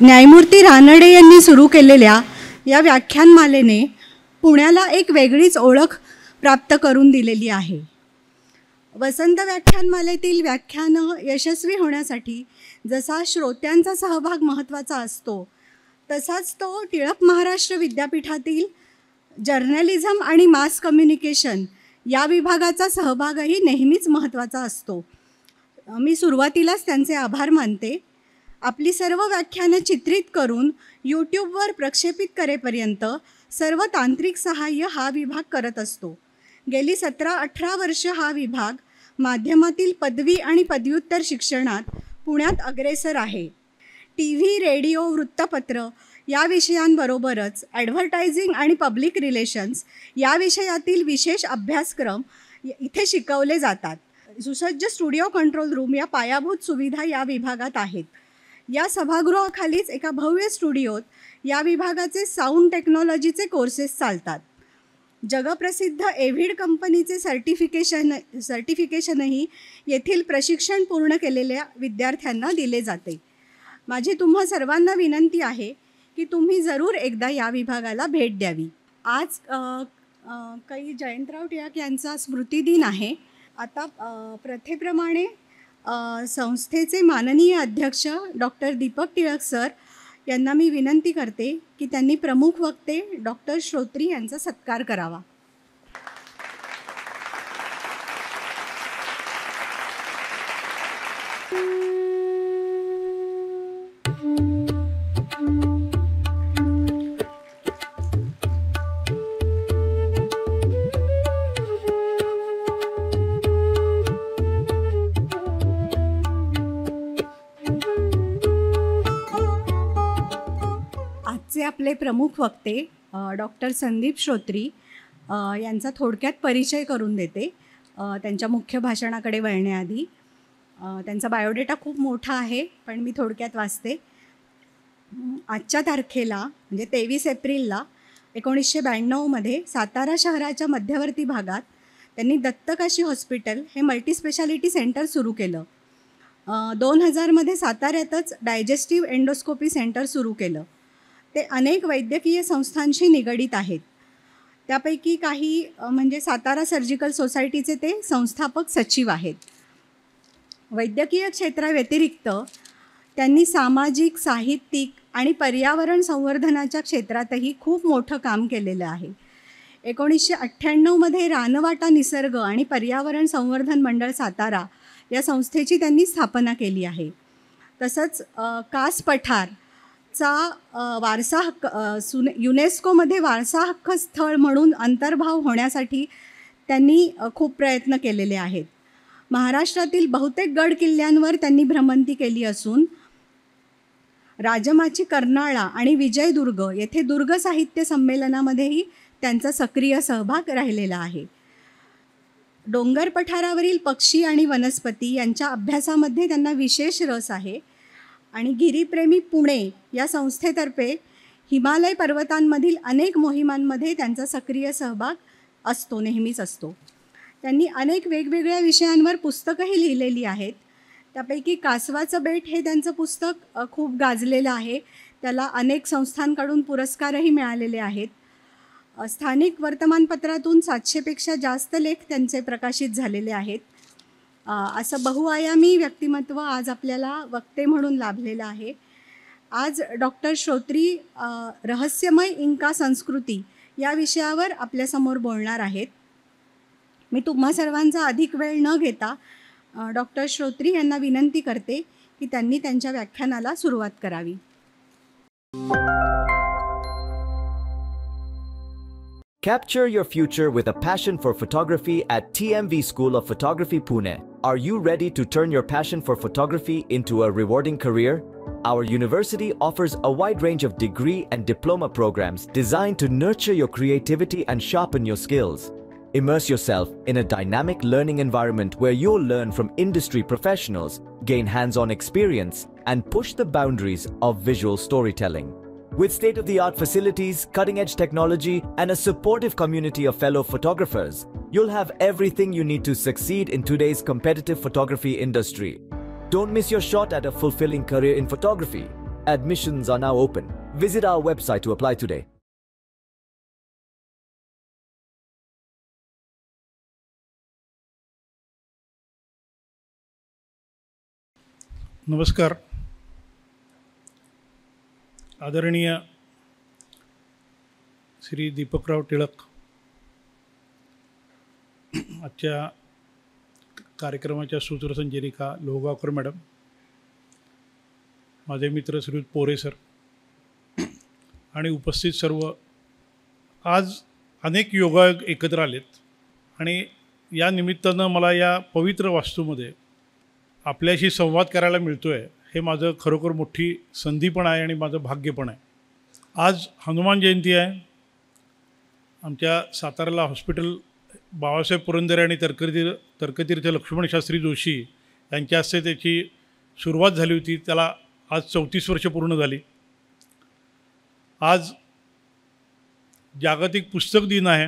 न्यायमूर्ती रानडे यांनी सुरू केलेल्या या व्याख्यानमालेने पुण्याला एक वेगळीच ओळख प्राप्त करून दिलेली आहे. वसंत व्याख्यानमालेतील व्याख्यानं यशस्वी होण्यासाठी जसा श्रोत्यांचा सहभाग महत्त्वाचा असतो, तसाच तो टिळक महाराष्ट्र विद्यापीठातील जर्नलिझम आणि मास कम्युनिकेशन या विभागाचा सहभागही नेहमीच महत्त्वाचा असतो. मी सुरुवातीलाच त्यांचे आभार मानते. आपली सर्व व्याख्यानं चित्रित करून यूट्यूबवर प्रक्षेपित करेपर्यंत सर्व तांत्रिक सहाय्य हा विभाग करत असतो. गेली 17-18 वर्ष हा विभाग माध्यमातील पदवी आणि पदव्युत्तर शिक्षणात पुण्यात अग्रेसर आहे. TV, रेडिओ, वृत्तपत्र या विषयांबरोबरच ॲडव्हर्टायझिंग आणि पब्लिक रिलेशन्स या विषयातील विशेष अभ्यासक्रम इथे शिकवले जातात. सुसज्ज स्टुडिओ कंट्रोल रूम या पायाभूत सुविधा या विभागात आहेत. या सभागृहाखालीच एका भव्य स्टुडिओत या विभागाचे साऊंड टेक्नॉलॉजीचे कोर्सेस चालतात. जगप्रसिद्ध एव्हिड कंपनीचे सर्टिफिकेशनही येथील प्रशिक्षण पूर्ण केलेल्या विद्यार्थ्यांना दिले जाते. माझी तुम्हा सर्वांना विनंती आहे की तुम्ही जरूर एकदा या विभागाला भेट द्यावी. आज काही जयंतराव टिळक यांचा स्मृतिदिन आहे. आता प्रथेप्रमाणे संस्थेचे माननीय अध्यक्ष डॉक्टर दीपक टिळक सर यांना मी विनंती करते की त्यांनी प्रमुख वक्ते डॉक्टर श्रोत्री यांचा सत्कार करावा. आपले प्रमुख वक्ते डॉक्टर संदीप श्रोत्री यांचा थोडक्यात परिचय करून देते. त्यांच्या मुख्य भाषणाकडे वळण्याआधी त्यांचा बायोडेटा खूप मोठा आहे, पण मी थोडक्यात वाचते. आजच्या तारखेला म्हणजे 23 एप्रिलला 1992मध्ये सातारा शहराच्या मध्यवर्ती भागात त्यांनी दत्तकाशी हॉस्पिटल हे मल्टीस्पेशालिटी सेंटर सुरू केलं. 2000मध्ये साताऱ्यातच डायजेस्टिव्ह एंडोस्कोपी सेंटर सुरू केलं. ते अनेक वैद्यकीय संस्थांशी निगडीत आहेत. त्यापैकी काही म्हणजे सातारा सर्जिकल सोसायटीचे ते संस्थापक सचिव आहेत. वैद्यकीय क्षेत्राव्यतिरिक्त त्यांनी सामाजिक, साहित्यिक आणि पर्यावरण संवर्धनाच्या क्षेत्रातही खूप मोठं काम केलेलं आहे. 1998मध्ये रानवाटा निसर्ग आणि पर्यावरण संवर्धन मंडळ सातारा या संस्थेची त्यांनी स्थापना केली आहे. तसंच कास पठार चा वारसा हक्क युनेस्कोमध्ये वारसा हक्क स्थळ म्हणून अंतर्भाव होण्यासाठी त्यांनी खूप प्रयत्न केलेले आहेत. महाराष्ट्रातील बहुतेक गड किल्ल्यांवर त्यांनी भ्रमंती केली असून राजमाची कर्नाळा आणि विजयदुर्ग येथे दुर्ग साहित्य संमेलनामध्येही त्यांचा सक्रिय सहभाग राहिलेला आहे. डोंगर पठारावरील पक्षी आणि वनस्पती यांच्या अभ्यासामध्ये त्यांना विशेष रस आहे आणि गिरीप्रेमी पुणे या संस्थेतर्फे हिमालय पर्वतांमधील अनेक मोहिमांमध्ये त्यांचा सक्रिय सहभाग असतो, नेहमीच असतो. त्यांनी अनेक वेगवेगळ्या विषयांवर पुस्तकंही लिहिलेली आहेत. त्यापैकी कासवाचं बेट हे त्यांचं पुस्तक खूप गाजलेलं आहे. त्याला अनेक संस्थांकडून पुरस्कारही मिळालेले आहेत. स्थानिक वर्तमानपत्रातून 700पेक्षा जास्त लेख त्यांचे प्रकाशित झालेले आहेत. असं बहुआयामी व्यक्तिमत्व आज आपल्याला वक्ते म्हणून लाभलेलं आहे. आज डॉक्टर श्रोत्री रहस्यमय इंका संस्कृती या विषयावर आपल्यासमोर बोलणार आहेत. मी तुम्हा सर्वांचा अधिक वेळ न घेता डॉक्टर श्रोत्री यांना विनंती करते की त्यांनी त्यांच्या व्याख्यानाला सुरुवात करावी. Capture your future with a passion for photography at TMV School of Photography, Pune. Are you ready to turn your passion for photography into a rewarding career? Our university offers a wide range of degree and diploma programs designed to nurture your creativity and sharpen your skills. Immerse yourself in a dynamic learning environment where you'll learn from industry professionals, gain hands-on experience, and push the boundaries of visual storytelling. With state-of-the-art facilities, cutting-edge technology, and a supportive community of fellow photographers, you'll have everything you need to succeed in today's competitive photography industry. Don't miss your shot at a fulfilling career in photography. Admissions are now open. Visit our website to apply today. नमस्कार. आदरणीय श्री दीपकराव टिळक आजच्या कार्यक्रमाच्या सूत्रसंचालिका लोहगावकर madam, माझे मित्र श्रीयुत पोरे sir आणि उपस्थित सर्व, आज अनेक योगायोग एकत्र आलेत आणि या निमित्तानं मला या पवित्र वास्तूमध्ये आपल्याशी संवाद करायला मिळतो आहे, हे माझं खरोखर मोठी संधी पण आहे आणि माझं भाग्य पण आहे. आज हनुमान जयंती आहे. आमच्या साताऱ्याला हॉस्पिटल बाबासाहेब पुरंदरे आणि तर्कतीर्थ लक्ष्मणशास्त्री जोशी यांच्या हस्ते त्याची सुरुवात झाली होती. त्याला आज 34 वर्ष पूर्ण झाली. आज जागतिक पुस्तक दिन आहे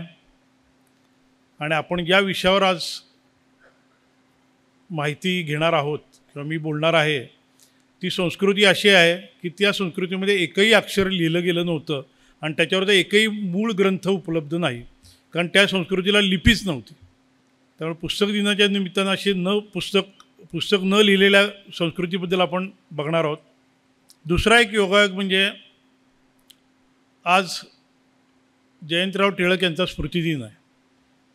आणि आपण ज्या विषयावर आज माहिती घेणार आहोत किंवा मी बोलणार आहे ती संस्कृती अशी आहे की त्या संस्कृतीमध्ये एकही अक्षर लिहिलं गेलं नव्हतं आणि त्याच्यावर एकही मूळ ग्रंथ उपलब्ध नाही, कारण त्या संस्कृतीला लिपीच नव्हती. त्यामुळे पुस्तक दिनाच्या निमित्तानं असे पुस्तक न लिहिलेल्या संस्कृतीबद्दल आपण बघणार आहोत. दुसरा एक योगायोग म्हणजे आज जयंतराव टिळक यांचा स्मृतिदिन आहे.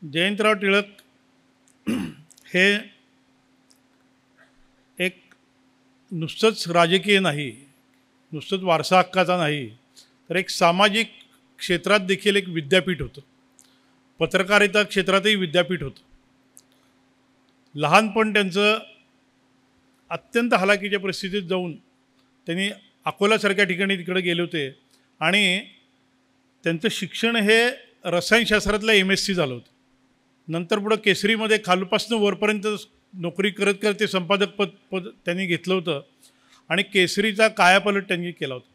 जयंतराव टिळक हे एक नुसतंच राजकीय नाही, नुसतंच वारसा हक्काचा नाही, तर एक सामाजिक क्षेत्रात देखील एक विद्यापीठ होतं. पत्रकारिता क्षेत्रातही विद्यापीठ होतं. लहानपण त्यांचं अत्यंत हलाखीच्या परिस्थितीत जाऊन त्यांनी अकोल्यासारख्या ठिकाणी तिकडे गेले होते आणि त्यांचं शिक्षण हे रसायनशास्त्रातलं MSc झालं होतं. नंतर पुढं केसरीमध्ये खालपासून वरपर्यंत नोकरी करत करत ते संपादक पद त्यांनी घेतलं होतं आणि केसरीचा कायापालट त्यांनी केला होता.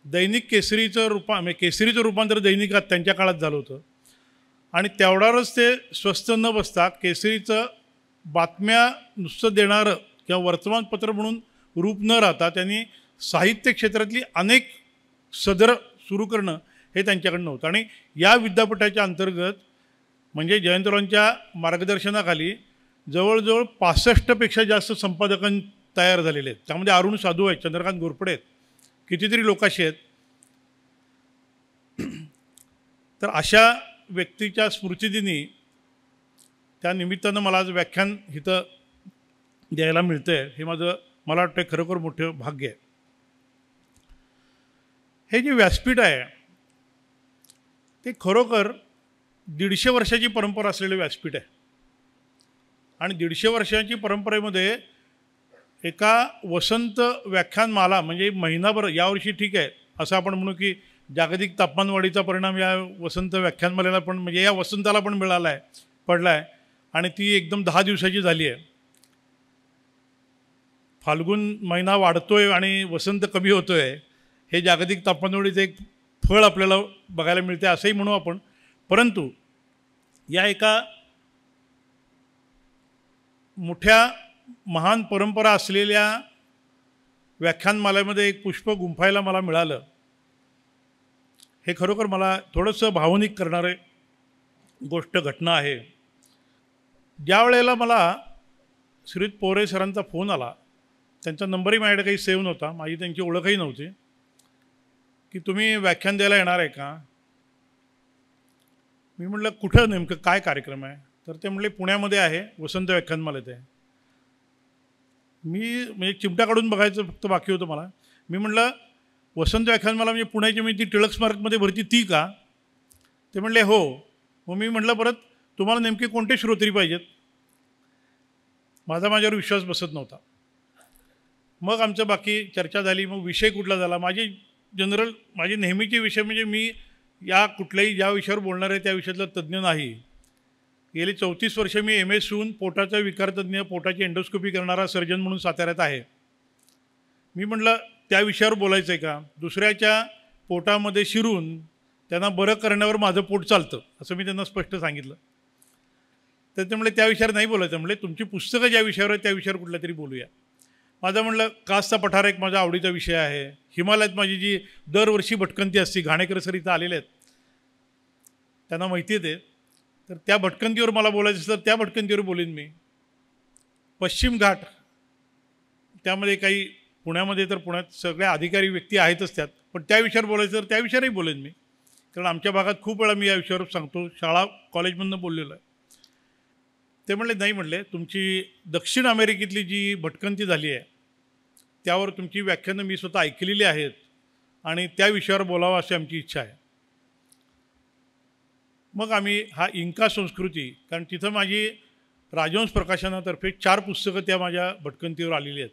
दैनिक केसरीचं रूपांतर दैनिकात त्यांच्या काळात झालं होतं आणि तेवढ्यावरच ते स्वस्थ न बसता केसरीचं बातम्या नुसतं देणारं किंवा वर्तमानपत्र म्हणून रूप न राहता त्यांनी साहित्य क्षेत्रातली अनेक सदर सुरू करणं हे त्यांच्याकडनं होतं. आणि या विद्यापीठाच्या अंतर्गत म्हणजे जयंतरावांच्या मार्गदर्शनाखाली जवळजवळ 65पेक्षा जास्त संपादकां तयार झालेले आहेत. त्यामध्ये अरुण साधू आहेत, चंद्रकांत घोरपडे आहेत, कितीतरी लोकाशी आहेत. तर अशा व्यक्तीच्या स्मृतिदिनी त्या निमित्तानं मला आज व्याख्यान इथं द्यायला मिळतं आहे, हे मला वाटतं खरोखर मोठं भाग्य आहे. हे जे व्यासपीठ आहे ते खरोखर 150 वर्षाची परंपरा असलेलं व्यासपीठ आहे आणि 150 वर्षांची परंपरेमध्ये एका वसंत व्याख्यानमाला म्हणजे महिनाभर, यावर्षी ठीक आहे असं आपण म्हणू की जागतिक तापमानवाढीचा परिणाम या वसंत व्याख्यानमालेला पण म्हणजे या वसंताला पण पडला आहे आणि ती एकदम 10 दिवसाची झाली आहे. फाल्गुन महिना वाढतोय आणि वसंत कमी होतोय, हे जागतिक तापमानवाढीचं एक फळ आपल्याला बघायला मिळते असंही म्हणू आपण. परंतु या एका मोठ्या महान परंपरा असलेल्या व्याख्यानमालेमध्ये एक पुष्प गुंफायला मला मिळालं, हे खरोखर मला थोडंसं भावनिक करणारे घटना आहे. ज्या वेळेला मला श्रीयुत पोरे सरांचा फोन आला, त्यांचा नंबरही माझ्याकडे काही सेव्ह नव्हता, माझी त्यांची ओळखही नव्हती, की तुम्ही व्याख्यान द्यायला येणार आहे का. मी म्हटलं कुठं, नेमकं काय कार्यक्रम आहे. तर ते म्हटले पुण्यामध्ये आहे, वसंत व्याख्यानमालेत आहे. मी म्हणजे चिमटा काढून बघायचं फक्त बाकी होतं मला. मी म्हटलं वसंत व्याख्यानमाला म्हणजे पुण्याची मी ती टिळक स्मारकमध्ये भरती ती का. ते म्हणले हो. मग मी म्हटलं परत तुम्हाला नेमके कोणते श्रोत्री पाहिजेत. माझ्यावर विश्वास बसत नव्हता. मग आमचं बाकी चर्चा झाली. मग विषय कुठला झाला. माझे नेहमीचे विषय म्हणजे मी या कुठल्याही ज्या विषयावर बोलणार आहे त्या विषयातला तज्ज्ञ नाही. गेली 34 वर्ष मी MS होऊन पोटाचा विकार तज्ज्ञ, पोटाची एंडोस्कोपी करणारा सर्जन म्हणून साताऱ्यात आहे. मी म्हटलं त्या विषयावर बोलायचं आहे का. दुसऱ्याच्या पोटामध्ये शिरून त्यांना बरं करण्यावर माझं पोट चालतं असं मी त्यांना स्पष्ट सांगितलं. तर ते म्हणले त्या विषयावर नाही बोलायचं. म्हणले तुमची पुस्तकं ज्या विषयावर आहेत त्या विषयावर कुठल्या तरी बोलूया. माझं म्हणलं कासचा पठार एक माझा आवडीचा विषय आहे. हिमालयात माझी जी दरवर्षी भटकंती असते, घाणेकर सर इथं आलेले आहेत, त्यांना माहिती आहे ते. तर त्या भटकंतीवर मला बोलायचं असेल तर त्या भटकंतीवर बोलेन मी. पश्चिम घाट, त्यामध्ये काही पुण्यामध्ये तर पुण्यात सगळ्या अधिकारी व्यक्ती आहेतच त्यात, पण त्या विषयावर बोलायचं तर त्या विषयावरही बोलेन मी. कारण आमच्या भागात खूप वेळा मी या विषयावर सांगतो, शाळा कॉलेजमधून बोललेलो आहे. ते म्हणले नाही, म्हणले तुमची दक्षिण अमेरिकेतली जी भटकंती झाली आहे त्यावर तुमची व्याख्यानं मी स्वतः ऐकलेली आहेत आणि त्या विषयावर बोलावं अशी आमची इच्छा आहे. मग आम्ही हा इंका संस्कृती, कारण तिथं माझी राजहंस प्रकाशनातर्फे 4 पुस्तकं त्या माझ्या भटकंतीवर आलेली आहेत.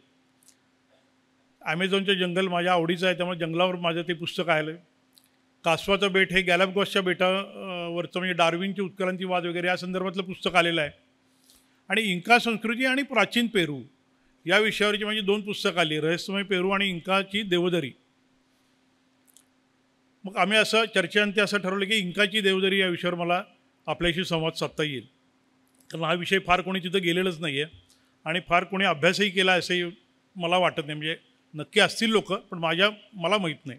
ॲमेझॉनचं जंगल माझ्या आवडीचं आहे, त्यामुळे जंगलावर माझं ते पुस्तक आलं. कासवाचं बेट हे गॅलापगॉसच्या बेटावरचं म्हणजे डार्विनची उत्क्रांतीवाद वगैरे या संदर्भातलं पुस्तक आलेलं आहे. आणि इंका संस्कृती आणि प्राचीन पेरू या विषयावरची माझी 2 पुस्तकं आली, रहस्यमय पेरू आणि इंकाची देवदरी. मग आम्ही असं चर्चेअंती असं ठरवलं की इंकाची देवदरी या विषयावर मला आपल्याशी संवाद साधता येईल. कारण हा विषय फार कोणी तिथं गेलेलंच नाही आहे आणि फार कोणी अभ्यासही केला असंही मला वाटत नाही. म्हणजे नक्की असतील लोक, पण मला माहीत नाही.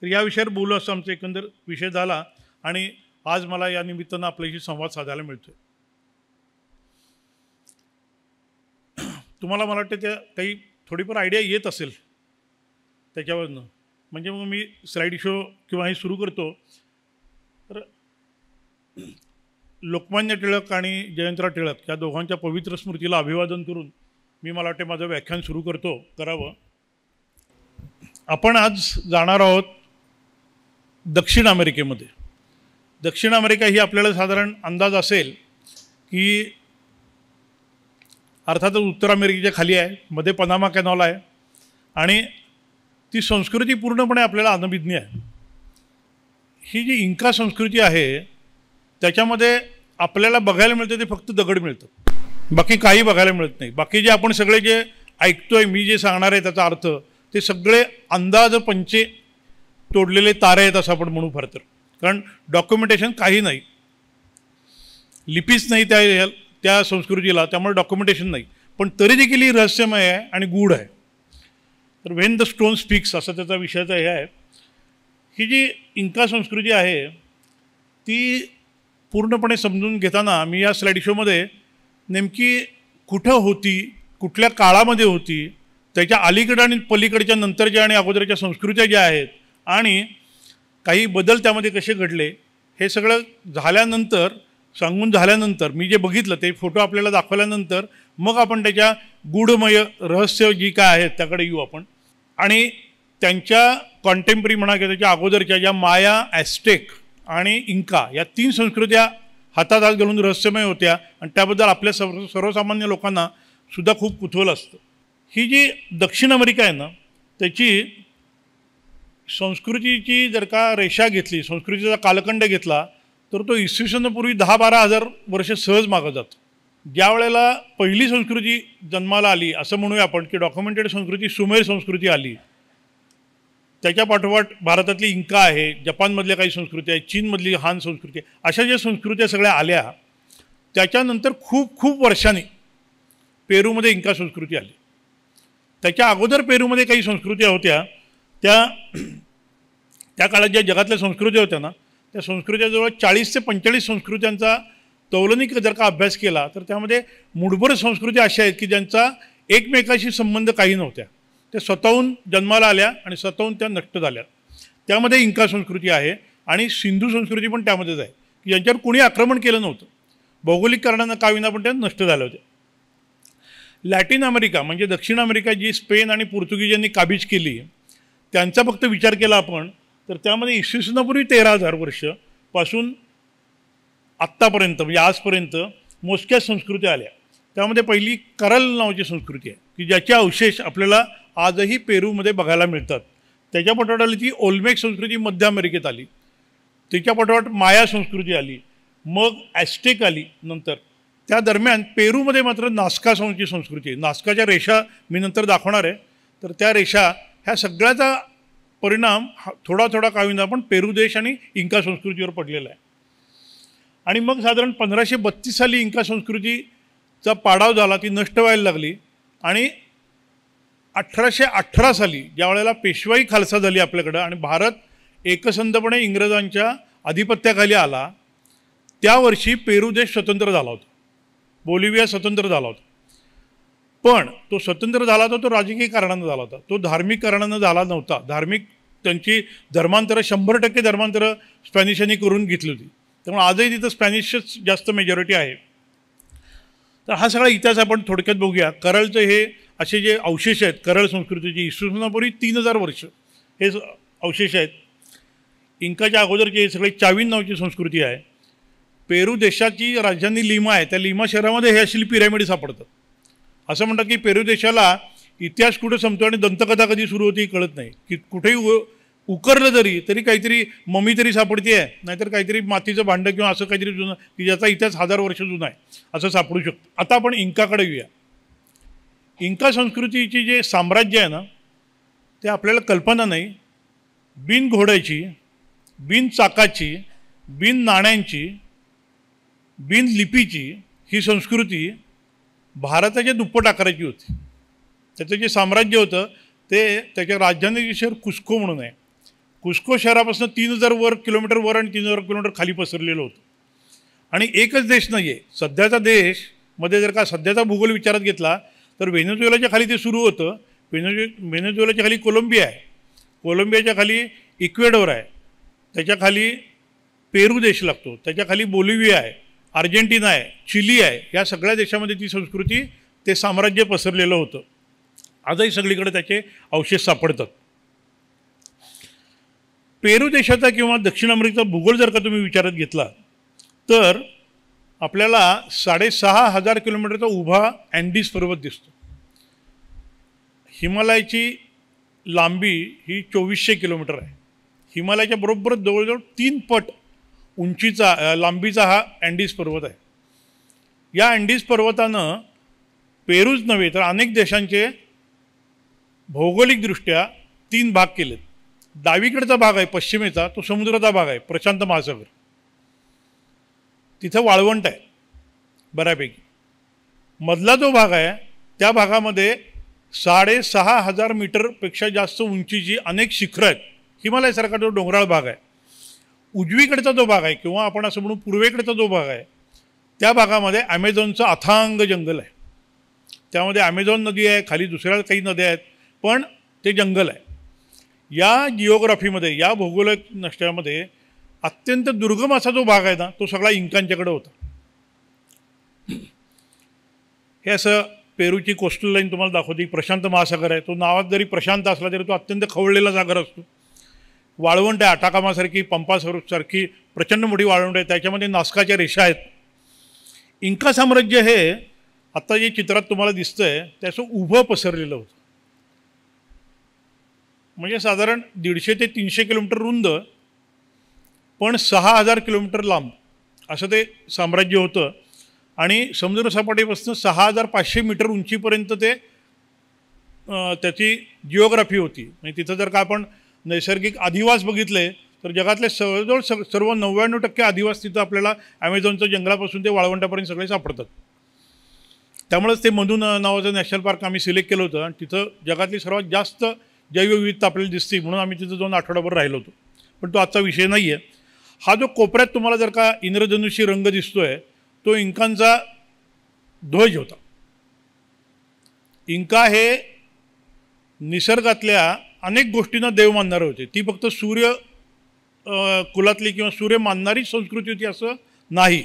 तर या विषयावर बोलू असं आमचा एकंदर विषय झाला आणि आज मला या निमित्तानं आपल्याशी संवाद साधायला मिळतो आहे. तुम्हाला मला वाटतं त्या काही थोडीफार आयडिया येत असेल त्याच्यावरनं. म्हणजे मग मी स्लाईड शो किंवा हे सुरू करतो. तर लोकमान्य टिळक आणि जयंतराव टिळक या दोघांच्या पवित्र स्मृतीला अभिवादन करून मला वाटते माझं व्याख्यान सुरू करावं. आपण आज जाणार आहोत दक्षिण अमेरिकेमध्ये. दक्षिण अमेरिका ही आपल्याला साधारण अंदाज असेल की अर्थातच उत्तर अमेरिकेच्या खाली आहे, मध्ये पनामा कॅनॉल आहे आणि ती संस्कृती पूर्णपणे आपल्याला अनभिज्ञ आहे. ही जी इंका संस्कृती आहे त्याच्यामध्ये आपल्याला बघायला मिळतं ते फक्त दगड मिळतं, बाकी काही बघायला मिळत नाही. बाकी जे आपण सगळे जे ऐकतोय, मी जे सांगणार आहे त्याचा अर्थ, ते सगळे अंदाज पंचे तोडलेले तारे आहेत असं आपण म्हणू फार तर. कारण डॉक्युमेंटेशन काही नाही, लिपीच नाही त्या संस्कृतीला, त्यामुळे डॉक्युमेंटेशन नाही. पण तरी देखील ही रहस्यमय आहे आणि गूढ आहे. तर व्हेन द स्टोन स्पीक्स असं त्याचा विषयाचा हे आहे. ही जी इंका संस्कृती आहे ती पूर्णपणे समजून घेताना मी या स्लाईड शोमध्ये नेमकी कुठं होती, कुठल्या काळामध्ये होती, त्याच्या अलीकडं आणि पलीकडच्या नंतरच्या आणि अगोदरच्या संस्कृत्या ज्या आहेत आणि काही बदल त्यामध्ये कसे घडले हे सगळं झाल्यानंतर, सांगून झाल्यानंतर, मी जे बघितलं ते फोटो आपल्याला दाखवल्यानंतर मग आपण त्याच्या गूढमय रहस्य जी काय आहेत त्याकडे येऊ आपण. आणि त्यांच्या कॉन्टेम्पररी म्हणा किंवा त्याच्या अगोदरच्या ज्या माया, ॲस्टेक आणि इंका या 3 संस्कृत्या हातात हात घालून रहस्यमय होत्या आणि त्याबद्दल आपल्या सर्वसामान्य लोकांना सुद्धा खूप कुतूहल असतं. ही जी दक्षिण अमेरिका आहे ना, त्याची संस्कृतीची जर का रेषा घेतली, संस्कृतीचा कालखंड घेतला तर तो इसवी सनापूर्वी 10-12 हजार वर्ष सहज मागं जातो. ज्या वेळेला पहिली संस्कृती जन्माला आली असं म्हणूया आपण की डॉक्युमेंटेड संस्कृती सुमेर संस्कृती आली, त्याच्या पाठोपाठ भारतातली इंका आहे, जपानमधल्या काही संस्कृती आहे, चीनमधली हान संस्कृती आहे, अशा ज्या संस्कृत्या सगळ्या आल्या त्याच्यानंतर खूप खूप वर्षांनी पेरूमध्ये इंका संस्कृती आली. त्याच्या अगोदर पेरूमध्ये काही संस्कृत्या होत्या, त्या काळात ज्या जगातल्या संस्कृत्या होत्या ना, त्या संस्कृत्याजवळ 40 ते 45 संस्कृत्यांचा तौलनिक जर का अभ्यास केला तर त्यामध्ये मूठभर संस्कृती अशा आहेत की ज्यांचा एकमेकाशी संबंध काही नव्हत्या. त्या स्वतःहून जन्माला आल्या आणि स्वतःहून त्या नष्ट झाल्या. त्यामध्ये इंका संस्कृती आहे आणि सिंधू संस्कृती पण त्यामध्येच आहे की ज्यांच्यावर कोणी आक्रमण केलं नव्हतं, भौगोलिक कारणानं का विना पण त्या नष्ट झाल्या होत्या. लॅटिन अमेरिका म्हणजे दक्षिण अमेरिका जी स्पेन आणि पोर्तुगीजांनी काबीज केली, त्यांचा फक्त विचार केला आपण तर त्यामध्ये इसवी सनापूर्वी 13,000 वर्ष पासून आत्तापर्यंत म्हणजे आजपर्यंत मोजक्या संस्कृत्या आल्या. त्यामध्ये पहिली करल नावाची संस्कृती आहे की ज्याचे अवशेष आपल्याला आजही पेरूमध्ये बघायला मिळतात. त्याच्या पाठोपाठ आली ती ओल्मेक संस्कृती मध्य अमेरिकेत आली, त्याच्या पाठोपाठ माया संस्कृती आली, मग ॲस्टेक आली नंतर. त्या दरम्यान पेरूमध्ये मात्र नास्का नावाची संस्कृती आहे. नास्काच्या रेषा मी नंतर दाखवणार आहे. तर त्या रेषा ह्या सगळ्याचा परिणाम थोडा थोडा का होईना पण पेरू देश आणि इंका संस्कृतीवर पडलेला आहे. आणि मग साधारण 1532 साली इंका संस्कृतीचा पाडाव झाला, ती नष्ट व्हायला लागली आणि 1818 साली ज्या वेळेला पेशवाई खालसा झाली आपल्याकडं आणि भारत एकसंधपणे इंग्रजांच्या अधिपत्याखाली आला, त्या वर्षी पेरू देश स्वतंत्र झाला होता, बोलिव्हिया स्वतंत्र झाला होता. पण तो स्वतंत्र झाला होता तो राजकीय कारणानं झाला होता, तो धार्मिक कारणानं झाला नव्हता. धार्मिक त्यांची धर्मांतरं 100% धर्मांतरं स्पॅनिशांनी करून घेतली होती. त्यामुळे आजही तिथं स्पॅनिशच जास्त मेजॉरिटी आहे. तर हा सगळा इतिहास आपण थोडक्यात बघूया. करळचं हे असे जे अवशेष आहेत करळ संस्कृतीचे, इसवीसनापूर्वी 3000 वर्ष हे अवशेष आहेत. इंकाच्या अगोदरचे हे सगळे चावीन नावाची संस्कृती आहे. पेरू देशाची राजधानी लिमा आहे, त्या लिमा शहरामध्ये हे अशी पिरॅमिड सापडतात. असं म्हणतात की पेरू देशाला इतिहास कुठं संपतो आणि दंतकथा कधी सुरू होती कळत नाही, की कुठेही उकरलं तरी काहीतरी ममी तरी सापडते आहे, नाहीतर काहीतरी मातीचं भांडं किंवा असं काहीतरी जुनं की ज्याचा इतिहास 1000 वर्ष जुना आहे असं सापडू शकतो. आता आपण इंकाकडे येऊया. इंका संस्कृतीची जे साम्राज्य आहे ना, ते आपल्याला कल्पना नाही. बिन घोड्याची, बिन चाकाची, बिन नाण्यांची, बिन लिपीची ही संस्कृती भारताच्या दुप्पट आकाराची होती. त्याचं जे साम्राज्य होतं ते त्याच्या राजधानीचे शहर कुस्को म्हणून आहे. कुस्को शहरापासून 3000 किलोमीटर वर आणि 3000 किलोमीटर खाली पसरलेलं होतं. आणि एकच देश नाही आहे सध्याचा देशमध्ये. जर का सध्याचा भूगोल विचारात घेतला तर व्हेनेझुएलाच्या खाली ते सुरू होतं. व्हेनेझुएलाच्या खाली कोलंबिया आहे, कोलंबियाच्या खाली इक्वेडोर आहे, त्याच्या खाली पेरू देश लागतो, त्याच्या खाली बोलिव्हिया आहे, अर्जेंटिना आहे, चिली आहे. या सगळ्या देशामध्ये ती संस्कृती, ते साम्राज्य पसरलेलं होतं. आजही सगळीकडे त्याचे अवशेष सापडतात. पेरू देशाचा किंवा दक्षिण अमेरिकेचा भूगोल जर का तुम्ही विचारात घेतला तर आपल्याला 6500 किलोमीटरचा उभा अँडीज पर्वत दिसतो. हिमालयाची लांबी ही 2400 किलोमीटर आहे. हिमालयाच्या बरोबर जवळजवळ 3 पट उंचीचा लांबीचा हा अँडीज पर्वत आहे. या अँडीज पर्वतानं पेरूच नव्हे तर अनेक देशांचे भौगोलिकदृष्ट्या 3 भाग केलेत. डावीकडचा भाग आहे पश्चिमेचा, तो समुद्राचा भाग आहे, प्रशांत महासागर. तिथं वाळवंट आहे बऱ्यापैकी. मधला जो भाग आहे त्या भागामध्ये 6500 मीटरपेक्षा जास्त उंचीची अनेक शिखरं आहेत. हिमालयासारखा जो डोंगराळ भाग आहे. उजवीकडचा जो भाग आहे किंवा आपण असं म्हणू पूर्वेकडचा जो भाग आहे त्या भागामध्ये ॲमेझॉनचं अथांग जंगल आहे. त्यामध्ये ॲमेझॉन नदी आहे, खाली दुसऱ्या काही नद्या आहेत, पण ते जंगल आहे. या जिओग्राफीमध्ये, या भौगोलिक नष्टामध्ये अत्यंत दुर्गम असा जो भाग आहे ना, तो सगळा इंकांच्याकडे होता. हे असं पेरूची कोस्टल लाईन तुम्हाला दाखवते. प्रशांत महासागर आहे, तो नावात जरी प्रशांत असला तरी तो अत्यंत खवळलेला सागर असतो. वाळवंट आहे, अटाकामासारखी, पंपासारखी प्रचंड मोठी वाळवंट आहे, त्याच्यामध्ये नास्काच्या रेषा आहेत. इंका साम्राज्य हे आत्ता जे चित्रात तुम्हाला दिसतंय त्याचं उभं पसरलेलं होतं. म्हणजे साधारण 150 ते 300 किलोमीटर रुंद पण 6000 किलोमीटर लांब असं ते साम्राज्य होतं. आणि समुद्रसपाटीपासून 6500 मीटर उंचीपर्यंत ते त्याची जिओग्राफी होती. म्हणजे तिथं जर का आपण नैसर्गिक अधिवास बघितले तर जगातले जवळजवळ सर्व 99% अधिवास तिथं आपल्याला ॲमेझॉनच्या जंगलापासून ते वाळवंटापर्यंत सगळे सापडतात. त्यामुळेच ते मधून नावाचं नॅशनल पार्क आम्ही सिलेक्ट केलं होतं आणि तिथं जगातली सर्वात जास्त जैवविविधता आपल्याला दिसते म्हणून आम्ही तिथं जाऊन आठवडाभर राहिलो होतो. पण तो आजचा विषय नाही आहे. हा जो कोपऱ्यात तुम्हाला जर का इंद्रधनुष्य रंग दिसतोय तो इंकांचा ध्वज होता. इंका हे निसर्गातल्या अनेक गोष्टींना देव मानणारे होते. ती फक्त सूर्य कुलातली किंवा सूर्य मानणारी संस्कृती होती असं नाही.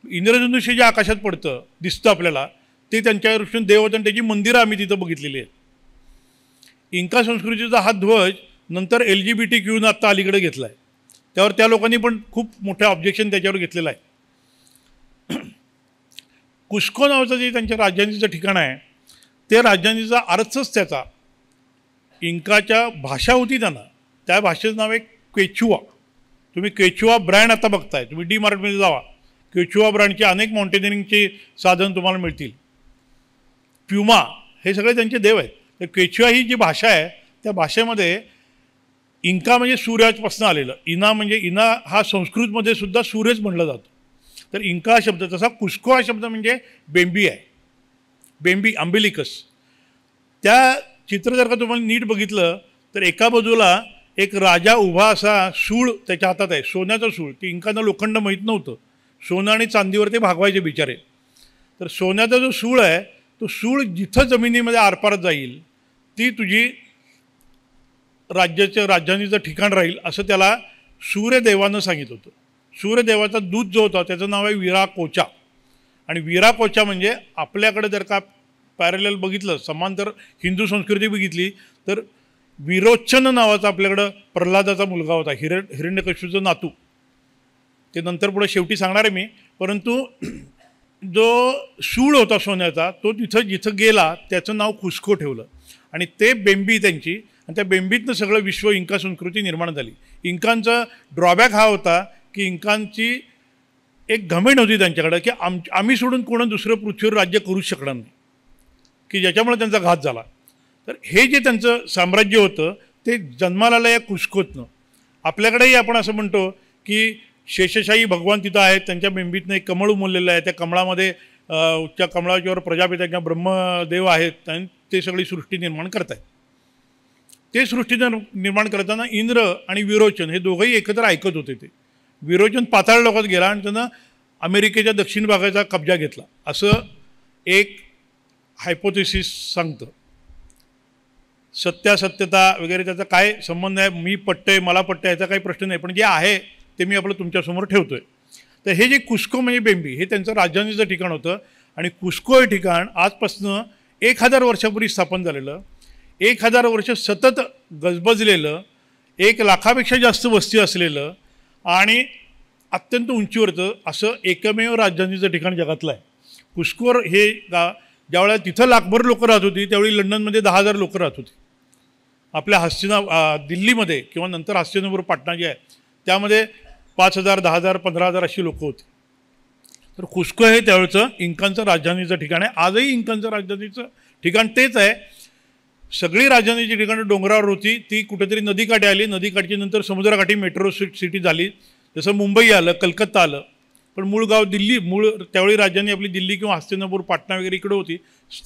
इंद्रधनुष्य जे आकाशात पडतं दिसतं आपल्याला ते त्यांच्या दृष्टीने देव होतं आणि त्याची मंदिरं आम्ही तिथं बघितलेली आहेत. इंका संस्कृतीचा हा ध्वज नंतर LGBTQ आत्ता अलीकडे घेतला आहे. त्यावर त्या लोकांनी पण खूप मोठं ऑब्जेक्शन त्याच्यावर घेतलेलं आहे. कुस्को नावाचं जे त्यांच्या राजधानीचं ठिकाण आहे ते राजधानीचा अर्थच त्याचा इंकाच्या भाषा होती त्यांना. त्या भाषेचं नाव आहे क्वेचुआ. तुम्ही क्वेचुआ ब्रँड आता बघताय, तुम्ही डी मार्टमध्ये जावा, क्वेचुआ ब्रँडचे अनेक माउंटेनिअरिंगचे साधन तुम्हाला मिळतील. प्युमा हे सगळे त्यांचे देव आहेत. तर क्वेचुआ ही जी भाषा आहे त्या भाषेमध्ये इंका म्हणजे सूर्यापासून आलेलं, इना हा संस्कृतमध्ये सुद्धा सूर्यच म्हणलं जातो. तर इंका हा शब्द, तसा कुस्को हा शब्द म्हणजे बेंबी आहे. बेंबी, अम्बिलिकस. त्या चित्र जर का तुम्हाला नीट बघितलं तर एका बाजूला एक राजा उभा असा सूळ त्याच्या हातात आहे, सोन्याचं सूळ. ते इंकांना लोखंड माहीत नव्हतं, सोनं आणि चांदीवर ते भागवायचे बिचारे. तर सोन्याचा जो सूळ आहे तो सूळ जिथं जमिनीमध्ये आरपार जाईल ती तुझी राजधानीचं ठिकाण राहील असं त्याला सूर्यदेवानं सांगितलं होतं. सूर्यदेवाचा दूत जो होता त्याचं नाव आहे विराकोचा. आणि विराकोचा म्हणजे आपल्याकडे जर का पॅरलल बघितलं, समांतर हिंदू संस्कृती बघितली तर विरोचन नावाचा आपल्याकडं प्रल्हादाचा मुलगा होता, हिरण्यकश्यपूचं नातू. ते नंतर पुढे शेवटी सांगणार आहे मी. परंतु जो सूळ होता सोन्याचा तो जिथं गेला त्याचं नाव कुस्को ठेवलं. आणि ते बेंबी त्यांची, आणि त्या बेंबीतनं सगळं विश्व इंका संस्कृती निर्माण झाली. इंकांचा ड्रॉबॅक हा होता की इंकांची एक घमेंड होती त्यांच्याकडं की आम्ही सोडून कोण दुसरं पृथ्वीवर राज्य करूच शकणार नाही, की ज्याच्यामुळे त्यांचा घात झाला. तर हे जे त्यांचं साम्राज्य होतं ते जन्माला आलं या कुस्कोतनं. आपल्याकडेही आपण असं म्हणतो की शेषशाही भगवान तिथं आहेत, त्यांच्या बेंबीतनं एक कमळ उमललेलं आहे, त्या कमळामध्ये त्या कमळाच्यावर प्रजापिता किंवा ब्रह्मदेव आहेत आणि ते सगळी सृष्टी निर्माण करत आहेत. ते सृष्टी निर्माण करताना इंद्र आणि विरोचन हे दोघंही एकत्र ऐकत होते. ते विरोचन पाताळ लोकात गेला आणि त्यानं अमेरिकेच्या दक्षिण भागाचा कब्जा घेतला असं एक हायपोथेसिस सांगतं. सत्यासत्यता वगैरे त्याचा काय संबंध आहे, मी पटतंय मला पटतंय याचा काही प्रश्न नाही, पण जे आहे ते मी आपलं तुमच्यासमोर ठेवतो आहे. तर हे जे कुस्को म्हणजे बेंबी हे त्यांचं राजधानीचं ठिकाण होतं. आणि कुस्को हे ठिकाण आजपासून 1000 वर्षापूर्वी स्थापन झालेलं, 1000 वर्ष सतत गजबजलेलं, 1 लाखापेक्षा जास्त वस्ती असलेलं आणि अत्यंत उंचीवरचं असं एकमेव राजधानीचं ठिकाण जगातलं आहे. कुस्कोर हे ज्यावेळेला तिथं लाखभर लोकं राहत होती त्यावेळी लंडनमध्ये 10,000 लोकं राहत होती. आपल्या दिल्लीमध्ये किंवा नंतर हस्तिनापुर पाटणा जे आहे त्यामध्ये 5,000, 10,000, 15,000 अशी लोकं होती. तर कुस्को हे त्यावेळचं इंकांचं राजधानीचं ठिकाण आहे. आजही इंकांचं राजधानीचं ठिकाण तेच आहे. सगळी राजधानीची ठिकाणं डोंगरावर होती, ती कुठेतरी नदीकाठी आली, नदीकाठची नंतर समुद्राकाठी मेट्रो सिटी झाली. जसं मुंबई आलं, कलकत्ता आलं, पण मूळ गाव दिल्ली, त्यावेळी राजधानी आपली दिल्ली किंवा हस्तिनापूर पाटणा वगैरे इकडे होती.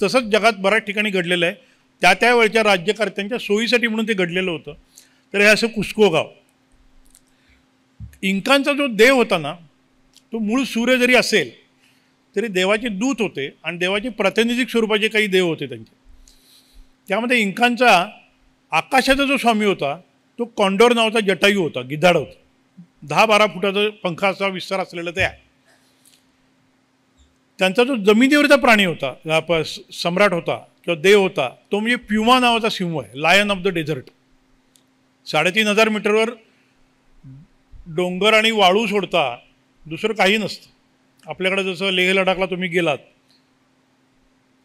तसंच जगात बऱ्याच ठिकाणी घडलेलं आहे. त्यावेळच्या राज्यकर्त्यांच्या सोयीसाठी म्हणून ते घडलेलं होतं. तर हे असं कुस्को गाव. इंकांचा जो देव होता ना तो मूळ सूर्य जरी असेल तरी देवाचे दूत होते आणि देवाचे प्रातिनिधिक स्वरूपाचे काही देव होते त्यांचे. त्यामध्ये इंकांचा आकाशाचा जो स्वामी होता तो कॉन्डोर नावाचा जटायू होता, गिधाड होता. 10-12 फुटाचा पंखाचा विस्तार असलेला ते आहे. त्यांचा जो जमिनीवरचा प्राणी होता, सम्राट होता किंवा देव होता, तो म्हणजे प्युमा नावाचा सिंह आहे, लायन ऑफ द डेझर्ट. 3,500 मीटरवर डोंगर आणि वाळू सोडता दुसरं काही नसतं. आपल्याकडे जसं लेह लडाखला तुम्ही गेलात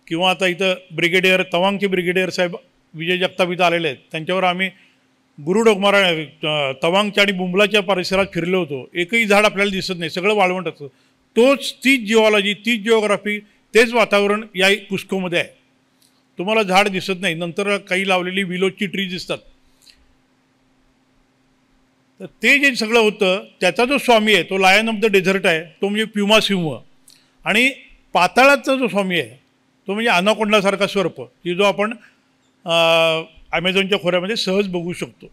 किंवा आता इथं ब्रिगेडियर तवांगचे ब्रिगेडियर साहेब विजय जगताप इथं आलेले आहेत, त्यांच्यावर आम्ही गुरुडोगमारा तवांगच्या आणि बुंबलाच्या परिसरात फिरलो होतो. एकही झाड आपल्याला दिसत नाही, सगळं वाळवंट असतं. तीच जिओलॉजी, तीच जिओग्राफी, तेच वातावरण या कुस्कोमध्ये आहे. तुम्हाला झाड दिसत नाही, नंतर काही लावलेली विलोची ट्री दिसतात. तर ते जे सगळं होतं त्याचा जो स्वामी आहे तो लायन ऑफ द डेझर्ट आहे, तो म्हणजे प्युमा सिंह. आणि पाताळाचा जो स्वामी आहे तो म्हणजे अनाकोंडासारखा सर्प, की जो आपण ॲमेझॉनच्या खोऱ्यामध्ये सहज बघू शकतो.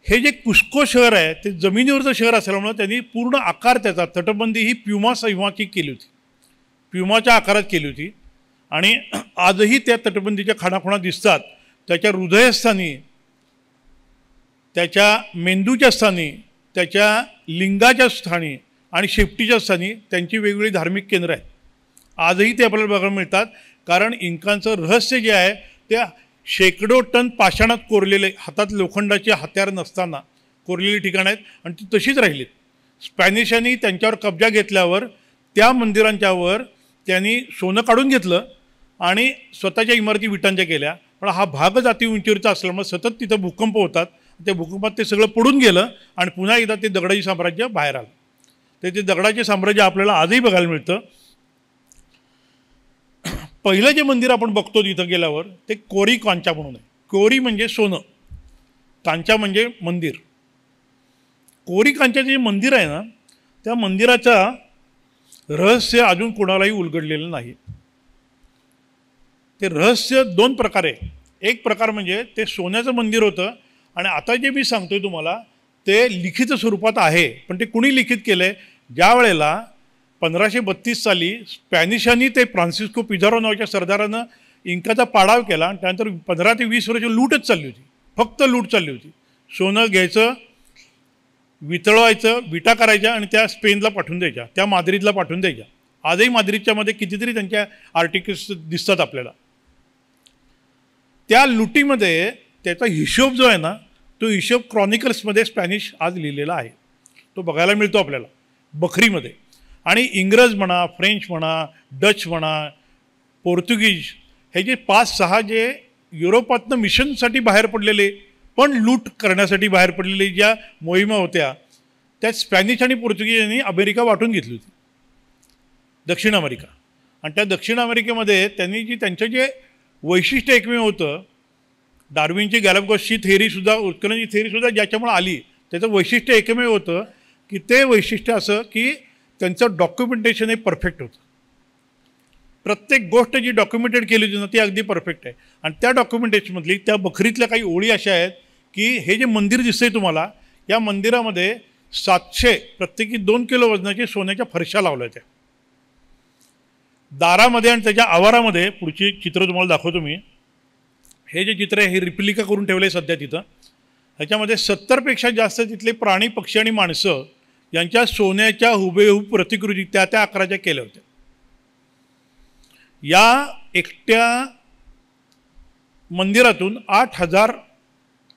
हे जे कुस्को शहर आहे ते जमिनीवरचं शहर असल्यामुळं त्यांनी पूर्ण आकार त्याचा तटबंदी ही प्युमा सिंहाची केली होती, प्युमाच्या आकारात केली होती. आणि आजही त्या तटबंदीच्या खाणाखुणा दिसतात. त्याच्या हृदयस्थानी, त्याच्या मेंदूच्या स्थानी, त्याच्या लिंगाच्या स्थानी आणि शेपटीच्या स्थानी त्यांची वेगवेगळी धार्मिक केंद्र आहेत. आजही ते आपल्याला बघायला मिळतात. कारण इंकांचं रहस्य जे आहे त्या शेकडो टन पाषाणात कोरलेले, हातात लोखंडाचे हत्यार नसताना कोरलेली ठिकाणं आहेत आणि ती तशीच राहिलीत. स्पॅनिशांनी त्यांच्यावर कब्जा घेतल्यावर त्या मंदिरांच्यावर त्यांनी सोनं काढून घेतलं आणि स्वतःच्या इमारती विटांच्या केल्या. पण हा भागच अति उंचीवरचा असल्यामुळे सतत तिथं भूकंप होतात. त्या भूकंपात ते सगळं पडून गेलं आणि पुन्हा एकदा ते दगडाची साम्राज्य बाहेर आलं. तर ते दगडाचे साम्राज्य आपल्याला आजही बघायला मिळतं. पहिलं जे मंदिर आपण बघतो तिथं गेल्यावर ते कोरी कांचा म्हणून आहे. कोरी म्हणजे सोनं, कांचा म्हणजे मंदिर. कोरी कांचाचं जे मंदिर आहे ना त्या मंदिराचा रहस्य अजून कोणालाही उलगडलेलं नाही. ते रहस्य दोन प्रकारे. एक प्रकार म्हणजे ते सोन्याचं मंदिर होतं आणि आता जे मी सांगतोय तुम्हाला ते लिखित स्वरूपात आहे. पण ते कुणी लिखित केलं आहे? ज्या वेळेला 1532 साली स्पॅनिशांनी ते फ्रान्सिस्को पिझारो नावाच्या सरदारानं इंकाचा पाडाव केला आणि त्यानंतर 15 ते 20 वर्ष लूटच चालली होती. फक्त लूट चालली होती. सोनं घ्यायचं, वितळवायचं, विटा करायच्या आणि त्या स्पेनला पाठवून द्यायच्या, त्या माद्रिदला पाठवून द्यायच्या. आजही माद्रिदच्यामध्ये कितीतरी त्यांच्या आर्टिकल्स दिसतात आपल्याला. त्या लुटीमध्ये त्याचा हिशोब जो आहे ना, तो हिशोब क्रॉनिकल्समध्ये स्पॅनिश आज लिहिलेला आहे. तो बघायला मिळतो आपल्याला बखरीमध्ये. आणि इंग्रज म्हणा, फ्रेंच म्हणा, डच म्हणा, पोर्तुगीज हे जे 5-6 जे युरोपातनं मिशनसाठी बाहेर पडलेले पण लूट करण्यासाठी बाहेर पडलेले ज्या मोहिमा होत्या त्या स्पॅनिश आणि पोर्तुगीजांनी अमेरिका वाटून घेतली होती, दक्षिण अमेरिका. आणि त्या दक्षिण अमेरिकेमध्ये त्यांनी त्यांचं जे वैशिष्ट्य एकमेव होतं, डार्विनची गॅलॅपगॉसची थेअरीसुद्धा, उत्खननची थेअरीसुद्धा ज्याच्यामुळे आली, त्याचं वैशिष्ट्य एकमेव होतं की ते वैशिष्ट्य असं की त्यांचं डॉक्युमेंटेशन हे परफेक्ट होतं. प्रत्येक गोष्ट जी डॉक्युमेंटेड केली होती ना ती अगदी परफेक्ट आहे. आणि त्या डॉक्युमेंटेशनमधली त्या बखरीतल्या काही ओळी अशा आहेत की हे जे मंदिर दिसतंय तुम्हाला, या मंदिरामध्ये 700 प्रत्येकी 2 किलो वजनाचे सोन्याच्या फरशा लावल्या होत्या दारामध्ये. आणि त्याच्या आवारामध्ये पुढची चित्र तुम्हाला दाखवतो मी. हे जे चित्र आहे हे रिप्लिका करून ठेवलं आहे सध्या तिथं. ह्याच्यामध्ये 70पेक्षा जास्त तिथले प्राणी, पक्षी आणि माणसं यांच्या सोन्याच्या हुबेहूब प्रतिकृती त्या त्या आकाराच्या केल्या होत्या. या एकट्या मंदिरातून 8000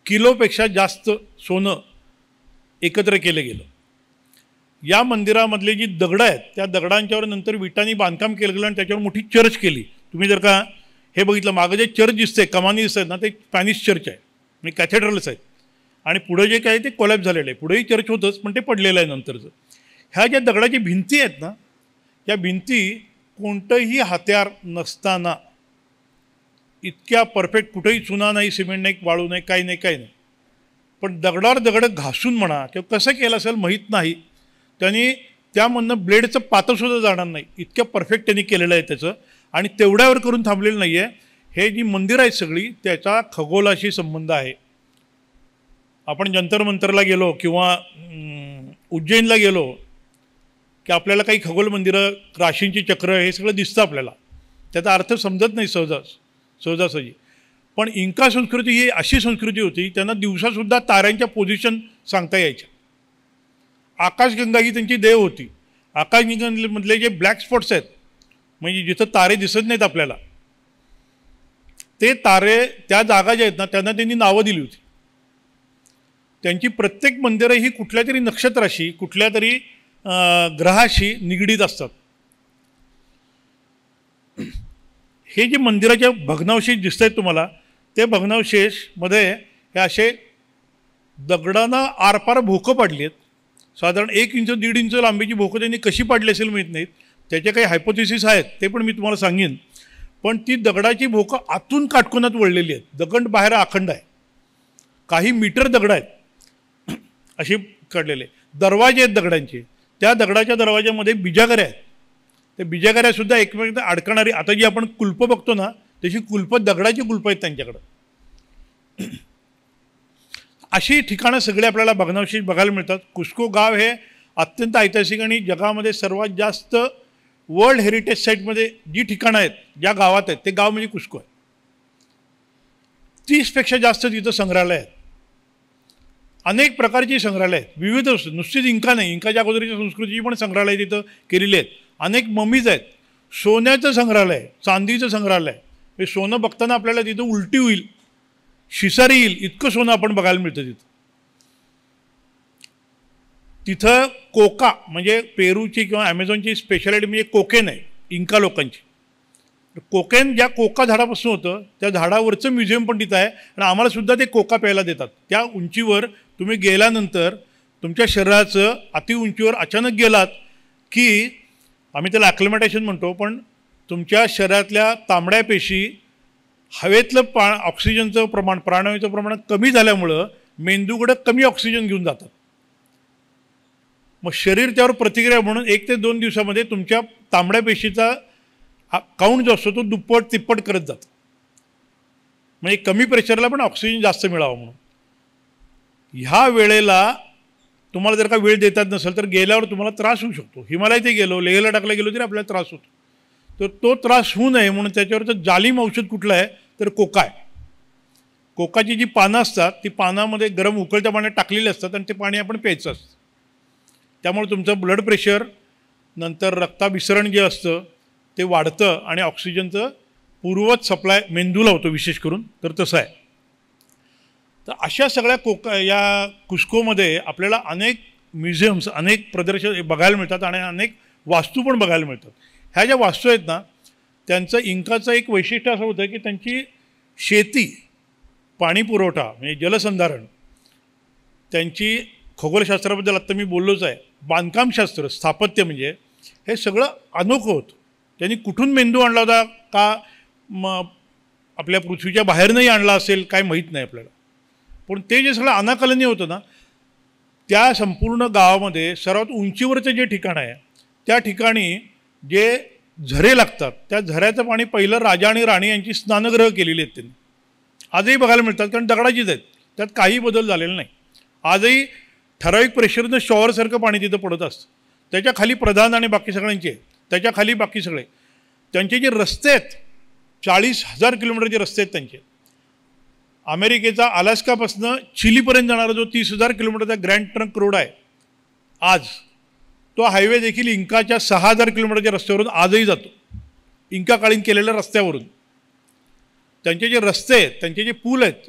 किलोपेक्षा जास्त सोनं एकत्र केलं गेलं. या मंदिरामधले जी दगडं आहेत त्या दगडांच्यावर नंतर विटांनी बांधकाम केलं गेलं आणि त्याच्यावर मोठी चर्च केली. तुम्ही जर का हे बघितलं मागं जे चर्च दिसतंय, कमानी दिसत आहेत ना, ते स्पॅनिश चर्च आहे, म्हणजे कॅथेड्रल्स आहेत. आणि पुढे जे काय ते कोलॅप्स झालेलं आहे. पुढेही चर्च होतंच पण ते पडलेलं आहे नंतरचं. ह्या ज्या दगडाची भिंती आहेत ना, या भिंती कोणतंही हत्यार नसताना इतक्या परफेक्ट, कुठेही चुना नाही, सिमेंट नाही, वाळू नाही, काही नाही, काही नाही, पण दगडावर दगड घासून म्हणा किंवा कसं केलं असेल माहीत नाही, त्यांनी त्यामधनं ब्लेडचं पातंसुद्धा जाणार नाही इतक्या परफेक्ट त्यांनी केलेलं आहे त्याचं. आणि तेवढ्यावर करून थांबलेलं नाही आहे. हे जी मंदिरं आहेत सगळी त्याचा खगोलाशी संबंध आहे. आपण जंतर मंतरला गेलो किंवा उज्जैनला गेलो की आपल्याला काही खगोल मंदिरं, राशींची चक्र हे सगळं दिसतं आपल्याला. त्याचा अर्थ समजत नाही सहजासहजी. पण इंका संस्कृती ही अशी संस्कृती होती, त्यांना दिवसासुद्धा ताऱ्यांच्या पोझिशन सांगता यायच्या. आकाशगंगा ही त्यांची देव होती. आकाशगंगामधले जे ब्लॅक स्पॉट्स आहेत, म्हणजे जिथं तारे दिसत नाहीत आपल्याला, ते तारे, त्या जागा ज्या आहेत ना त्यांना त्यांनी नावं दिली होती. त्यांची प्रत्येक मंदिरं ही कुठल्या तरी नक्षत्राशी, कुठल्या तरी ग्रहाशी निगडीत असतात. हे जे मंदिराच्या भग्नावशेष दिसत आहेत तुम्हाला, ते भग्नावशेषमध्ये हे असे दगडांना आरपार भोकं पाडली आहेत. साधारण 1 इंच 1.5 इंच लांबीची भोकं त्यांनी कशी पाडली असेल माहीत नाहीत. त्याचे काही हायपोथेसिस आहेत, ते पण मी तुम्हाला सांगेन. पण ती दगडाची भोकं आतून काटकोनात वळलेली आहेत. दगड बाहेर अखंड आहे. काही मीटर दगड आहेत असे काढलेले. दरवाजे आहेत दगडांचे. त्या दगडाच्या दरवाज्यामध्ये बिजागऱ्या आहेत. त्या बिजागऱ्यासुद्धा एकमेकांना अडकणारी, आता जी आपण कुलपं बघतो ना तशी कुलपं, दगडाची कुलपं आहेत त्यांच्याकडं. अशी ठिकाणं सगळे आपल्याला भग्नावशेष बघायला मिळतात. कुस्को गाव हे अत्यंत ऐतिहासिक आणि जगामध्ये सर्वात जास्त वर्ल्ड हेरिटेज साईटमध्ये जी ठिकाणं आहेत, ज्या गावात आहेत, ते गाव म्हणजे कुस्को आहे. 30पेक्षा जास्त तिथं संग्रहालय आहेत. अनेक प्रकारची संग्रहालय आहेत, विविध. नुसतीच इंका नाही, इंकाच्या अगोदरच्या संस्कृतीची पण संग्रहालय तिथं केलेली आहेत. अनेक ममीज आहेत. सोन्याचं संग्रहालय आहे, चांदीचं संग्रहालय आहे. हे सोनं बघताना आपल्याला तिथं उलटी होईल, शिसारी येईल इतकं सोनं आपण बघायला मिळतं तिथं. तिथं कोका म्हणजे पेरूची किंवा ॲमेझॉनची स्पेशालिटी म्हणजे कोकेन आहे इंका लोकांची. कोकेन ज्या कोका झाडापासून होतं त्या झाडावरचं म्युझियम पण तिथं आहे. आणि आम्हालासुद्धा ते कोका प्यायला देतात. त्या उंचीवर तुम्ही गेल्यानंतर तुमच्या शरीराचं अति उंचीवर अचानक गेलात की, आम्ही त्याला ॲक्लिमेटेशन म्हणतो, पण तुमच्या शरीरातल्या तांबड्या पेशी, हवेतलं ऑक्सिजनचं प्रमाण, प्राणवायूचं प्रमाण कमी झाल्यामुळं मेंदूकडं कमी ऑक्सिजन घेऊन जातात. मग शरीर त्यावर प्रतिक्रिया म्हणून 1 ते 2 दिवसामध्ये तुमच्या तांबड्या पेशीचा हा काउंट जो असतो तो दुप्पट तिप्पट करत जातो, म्हणजे कमी प्रेशरला पण ऑक्सिजन जास्त मिळावा म्हणून. ह्या वेळेला तुम्हाला जर का वेळ देतात नसेल तर गेल्यावर तुम्हाला त्रास होऊ शकतो. हिमालयातही गेलो, लेहला टाकला गेलो तरी आपल्याला त्रास होतो. तर तो त्रास होऊ नये म्हणून त्याच्यावरचं जालिम औषध कुठलं आहे तर कोका आहे. कोकाची जी पानं असतात ती पानामध्ये गरम उकळत्या पाण्यात टाकलेली असतात आणि ते पाणी आपण प्यायचं असतं. त्यामुळे तुमचं ब्लड प्रेशर नंतर रक्ताभिसरण जे असतं ते वाढतं आणि ऑक्सिजनचं पूर्ववत सप्लाय मेंदूला होतो विशेष करून. तर तसं आहे. तर अशा सगळ्या या कुस्कोमध्ये आपल्याला अनेक म्युझियम्स, अनेक प्रदर्शन बघायला मिळतात आणि अनेक वास्तू पण बघायला मिळतात. ह्या ज्या वास्तू आहेत ना त्यांचं इंकाचं एक वैशिष्ट्य असं होतं की त्यांची शेती, पाणी पुरवठा म्हणजे जलसंधारण, त्यांची खगोलशास्त्राबद्दल आत्ता मी बोललोच आहे, बांधकामशास्त्र, स्थापत्य म्हणजे हे सगळं अनोखं होतं. त्यांनी कुठून मेंदू आणला होता का आपल्या पृथ्वीच्या बाहेरनंही आणला असेल काय माहीत नाही आपल्याला. पण ते जे सगळं अनाकलनीय होतं ना त्या संपूर्ण गावामध्ये सर्वात उंचीवरचं जे ठिकाण आहे त्या ठिकाणी जे झरे लागतात त्या झऱ्याचं पाणी पहिलं राजा आणि राणी यांची स्नानगृह केलेली आहेत त्यांनी. आजही बघायला मिळतात कारण दगडाचीच आहेत, त्यात काही बदल झालेला नाही. आजही ठराविक प्रेशरनं शॉवरसारखं पाणी तिथं पडत असतं. त्याच्या खाली प्रधान आणि बाकी सगळ्यांचे, त्याच्या खाली बाकी सगळे. त्यांचे जे रस्ते आहेत 40,000 किलोमीटरचे रस्ते आहेत त्यांचे. अमेरिकेचा अलास्कापासून चिलीपर्यंत जाणारा जो 30,000 किलोमीटरचा ग्रँड ट्रंक रोड आहे आज, तो हायवे देखील इंकाच्या 6,000 किलोमीटरच्या रस्त्यावरून आजही जातो, इंका काळीन केलेल्या रस्त्यावरून. त्यांचे जे रस्ते आहेत, त्यांचे जे पूल आहेत,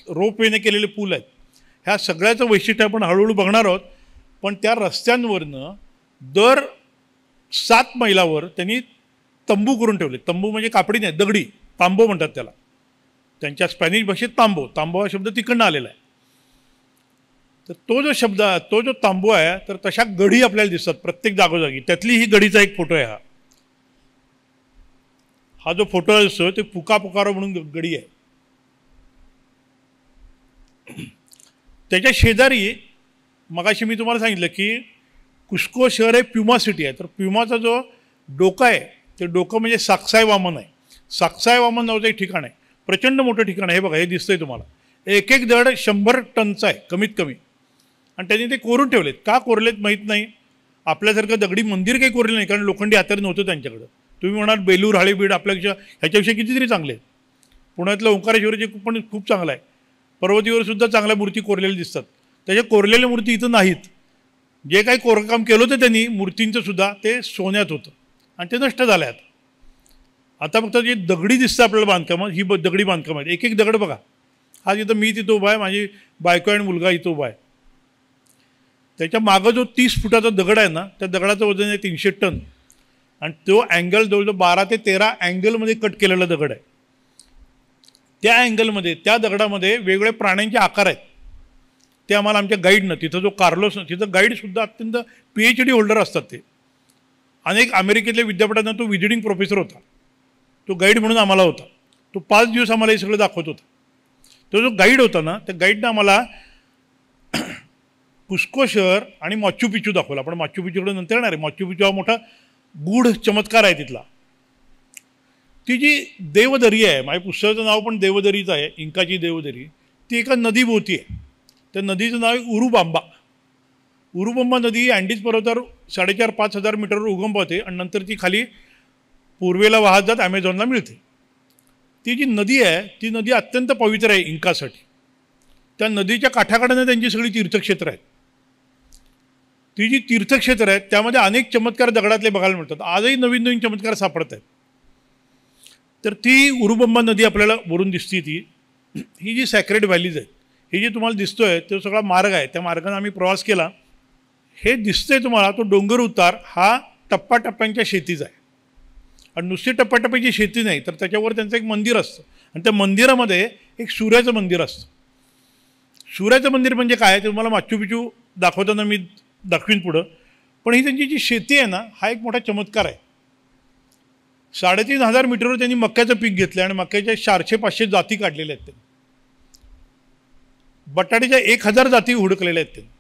रोपवेने केलेले पूल आहेत, ह्या सगळ्याचं वैशिष्ट्य आपण हळूहळू बघणार आहोत. पण त्या रस्त्यांवरनं दर 7 मैलावर त्यांनी तंबू करून ठेवले. तंबू म्हणजे कापडी नाही, दगडी, तांबो म्हणतात त्याला. त्यांच्या स्पॅनिश भाषेत तांबो, तांबो हा शब्द तिकडनं आलेला आहे. तर तो जो शब्द, तो जो तांबू आहे तर तशा गढी आपल्याला दिसतात प्रत्येक जागोजागी. त्यातली ही गढीचा एक फोटो आहे. हा जो फोटो असतो ते पुका पुकारो म्हणून गडी आहे. त्याच्या शेजारी मगाशी मी तुम्हाला सांगितलं की कुस्को शहर हे प्युमा सिटी आहे. तर प्युमाचा जो डोकं आहे ते डोकं म्हणजे साक्साय वामन आहे. साक्साय वामन नावाचं एक ठिकाण आहे, प्रचंड मोठं ठिकाण आहे. हे बघा, हे दिसतंय तुम्हाला. एक एक दगड 100 टनचा आहे कमीत कमी. आणि त्यांनी ते कोरून ठेवलेत. का कोरलेत माहीत नाही. आपल्यासारखं दगडी मंदिर काही कोरले नाही कारण लोखंडी हत्यार नव्हतं त्यांच्याकडं. तुम्ही म्हणाल बेलूर, हाळीबीड आपल्यापेक्षा ह्याच्यापेक्षा कितीतरी चांगले आहेत. पुण्यातलं ओंकारेश्वरचे पण खूप चांगलं आहे. पर्वतीवर सुद्धा चांगल्या मूर्ती कोरलेल्या दिसतात. त्याच्या कोरलेल्या मूर्ती इथं नाहीत. जे काही कोरकाम केलं होतं त्यांनी मूर्तींचं सुद्धा ते सोन्यात होतं आणि ते नष्ट झालं आहे. आता फक्त जे दगडी दिसतं आपल्याला बांधकामात, ही दगडी बांधकाम आहेत. एक एक दगड बघा. आज इथं मी तिथं उभा आहे, माझी बायको आणि मुलगा इथं उभा आहे. त्याच्या मागं जो 30 फुटाचा दगड आहे ना त्या दगडाचं वजन आहे 300 टन. आणि तो अँगल जवळजवळ 12 ते 13 अँगलमध्ये कट केलेला दगड आहे. त्या अँगलमध्ये, त्या दगडामध्ये वेगवेगळ्या प्राण्यांचे आकार आहेत. ते आम्हाला आमच्या गाईडनं, तिथं जो कार्लोस, तिथं गाईडसुद्धा अत्यंत PhD होल्डर असतात. ते अनेक अमेरिकेतल्या विद्यापीठांना तो व्हिजिटिंग प्रोफेसर होता. तो गाईड म्हणून आम्हाला होता. तो 5 दिवस आम्हाला हे सगळं दाखवत होता. तो जो गाईड होता ना त्या गाईडनं आम्हाला कुस्को शहर आणि माचू पिचू दाखवलं. आपण माचू पिचूकडे नंतर येणार आहे. माचू पिचू हा मोठा गूढ चमत्कार आहे तिथला. ती जी देवदरी आहे, माझ्या पुस्तकाचं नाव पण देवदरीच आहे, इंकाची देवदरी. ती एका नदीभोवती आहे. त्या नदीचं नाव आहे उरुबांबा. उरुबांबा नदी अँडीज पर्वतावर 4,500-5,000 हजार मीटरवर उगम पावते आणि नंतर ती खाली पूर्वेला वाहत जात ॲमेझॉनला मिळते. ती जी नदी आहे ती नदी अत्यंत पवित्र आहे इंकासाठी. त्या नदीच्या काठाकाठाने त्यांची सगळी तीर्थक्षेत्र आहेत. ती जी तीर्थक्षेत्र आहेत त्यामध्ये अनेक चमत्कार दगडातले बघायला मिळतात. आजही नवीन नवीन चमत्कार सापडत आहेत. तर ती उरुबंबा नदी आपल्याला वरून दिसते. ही जी सॅक्रेड व्हॅलीज आहेत, ही जी तुम्हाला दिसतोय तो सगळा मार्ग आहे. त्या मार्गाने आम्ही प्रवास केला. हे दिसतंय तुम्हाला तो डोंगर उतार हा टप्प्याटप्प्यांच्या शेतीचा आहे. आणि नुसती टप्प्याटप्प्याची शेती नाही तर त्याच्यावर त्यांचं एक मंदिर असतं आणि त्या मंदिरामध्ये एक सूर्याचं मंदिर असतं. सूर्याचं मंदिर म्हणजे काय ते तुम्हाला माचू पिचू दाखवताना मी दाखवीन पुढं. पण ही त्यांची जी शेती आहे ना हा एक मोठा चमत्कार आहे. 3,500 मीटरवर त्यांनी मक्याचं पीक घेतलं आणि मक्याच्या 400-500 जाती काढलेल्या आहेत. त्यांनी बटाट्याच्या 1,000 जाती हुडकलेल्या आहेत. त्यांनी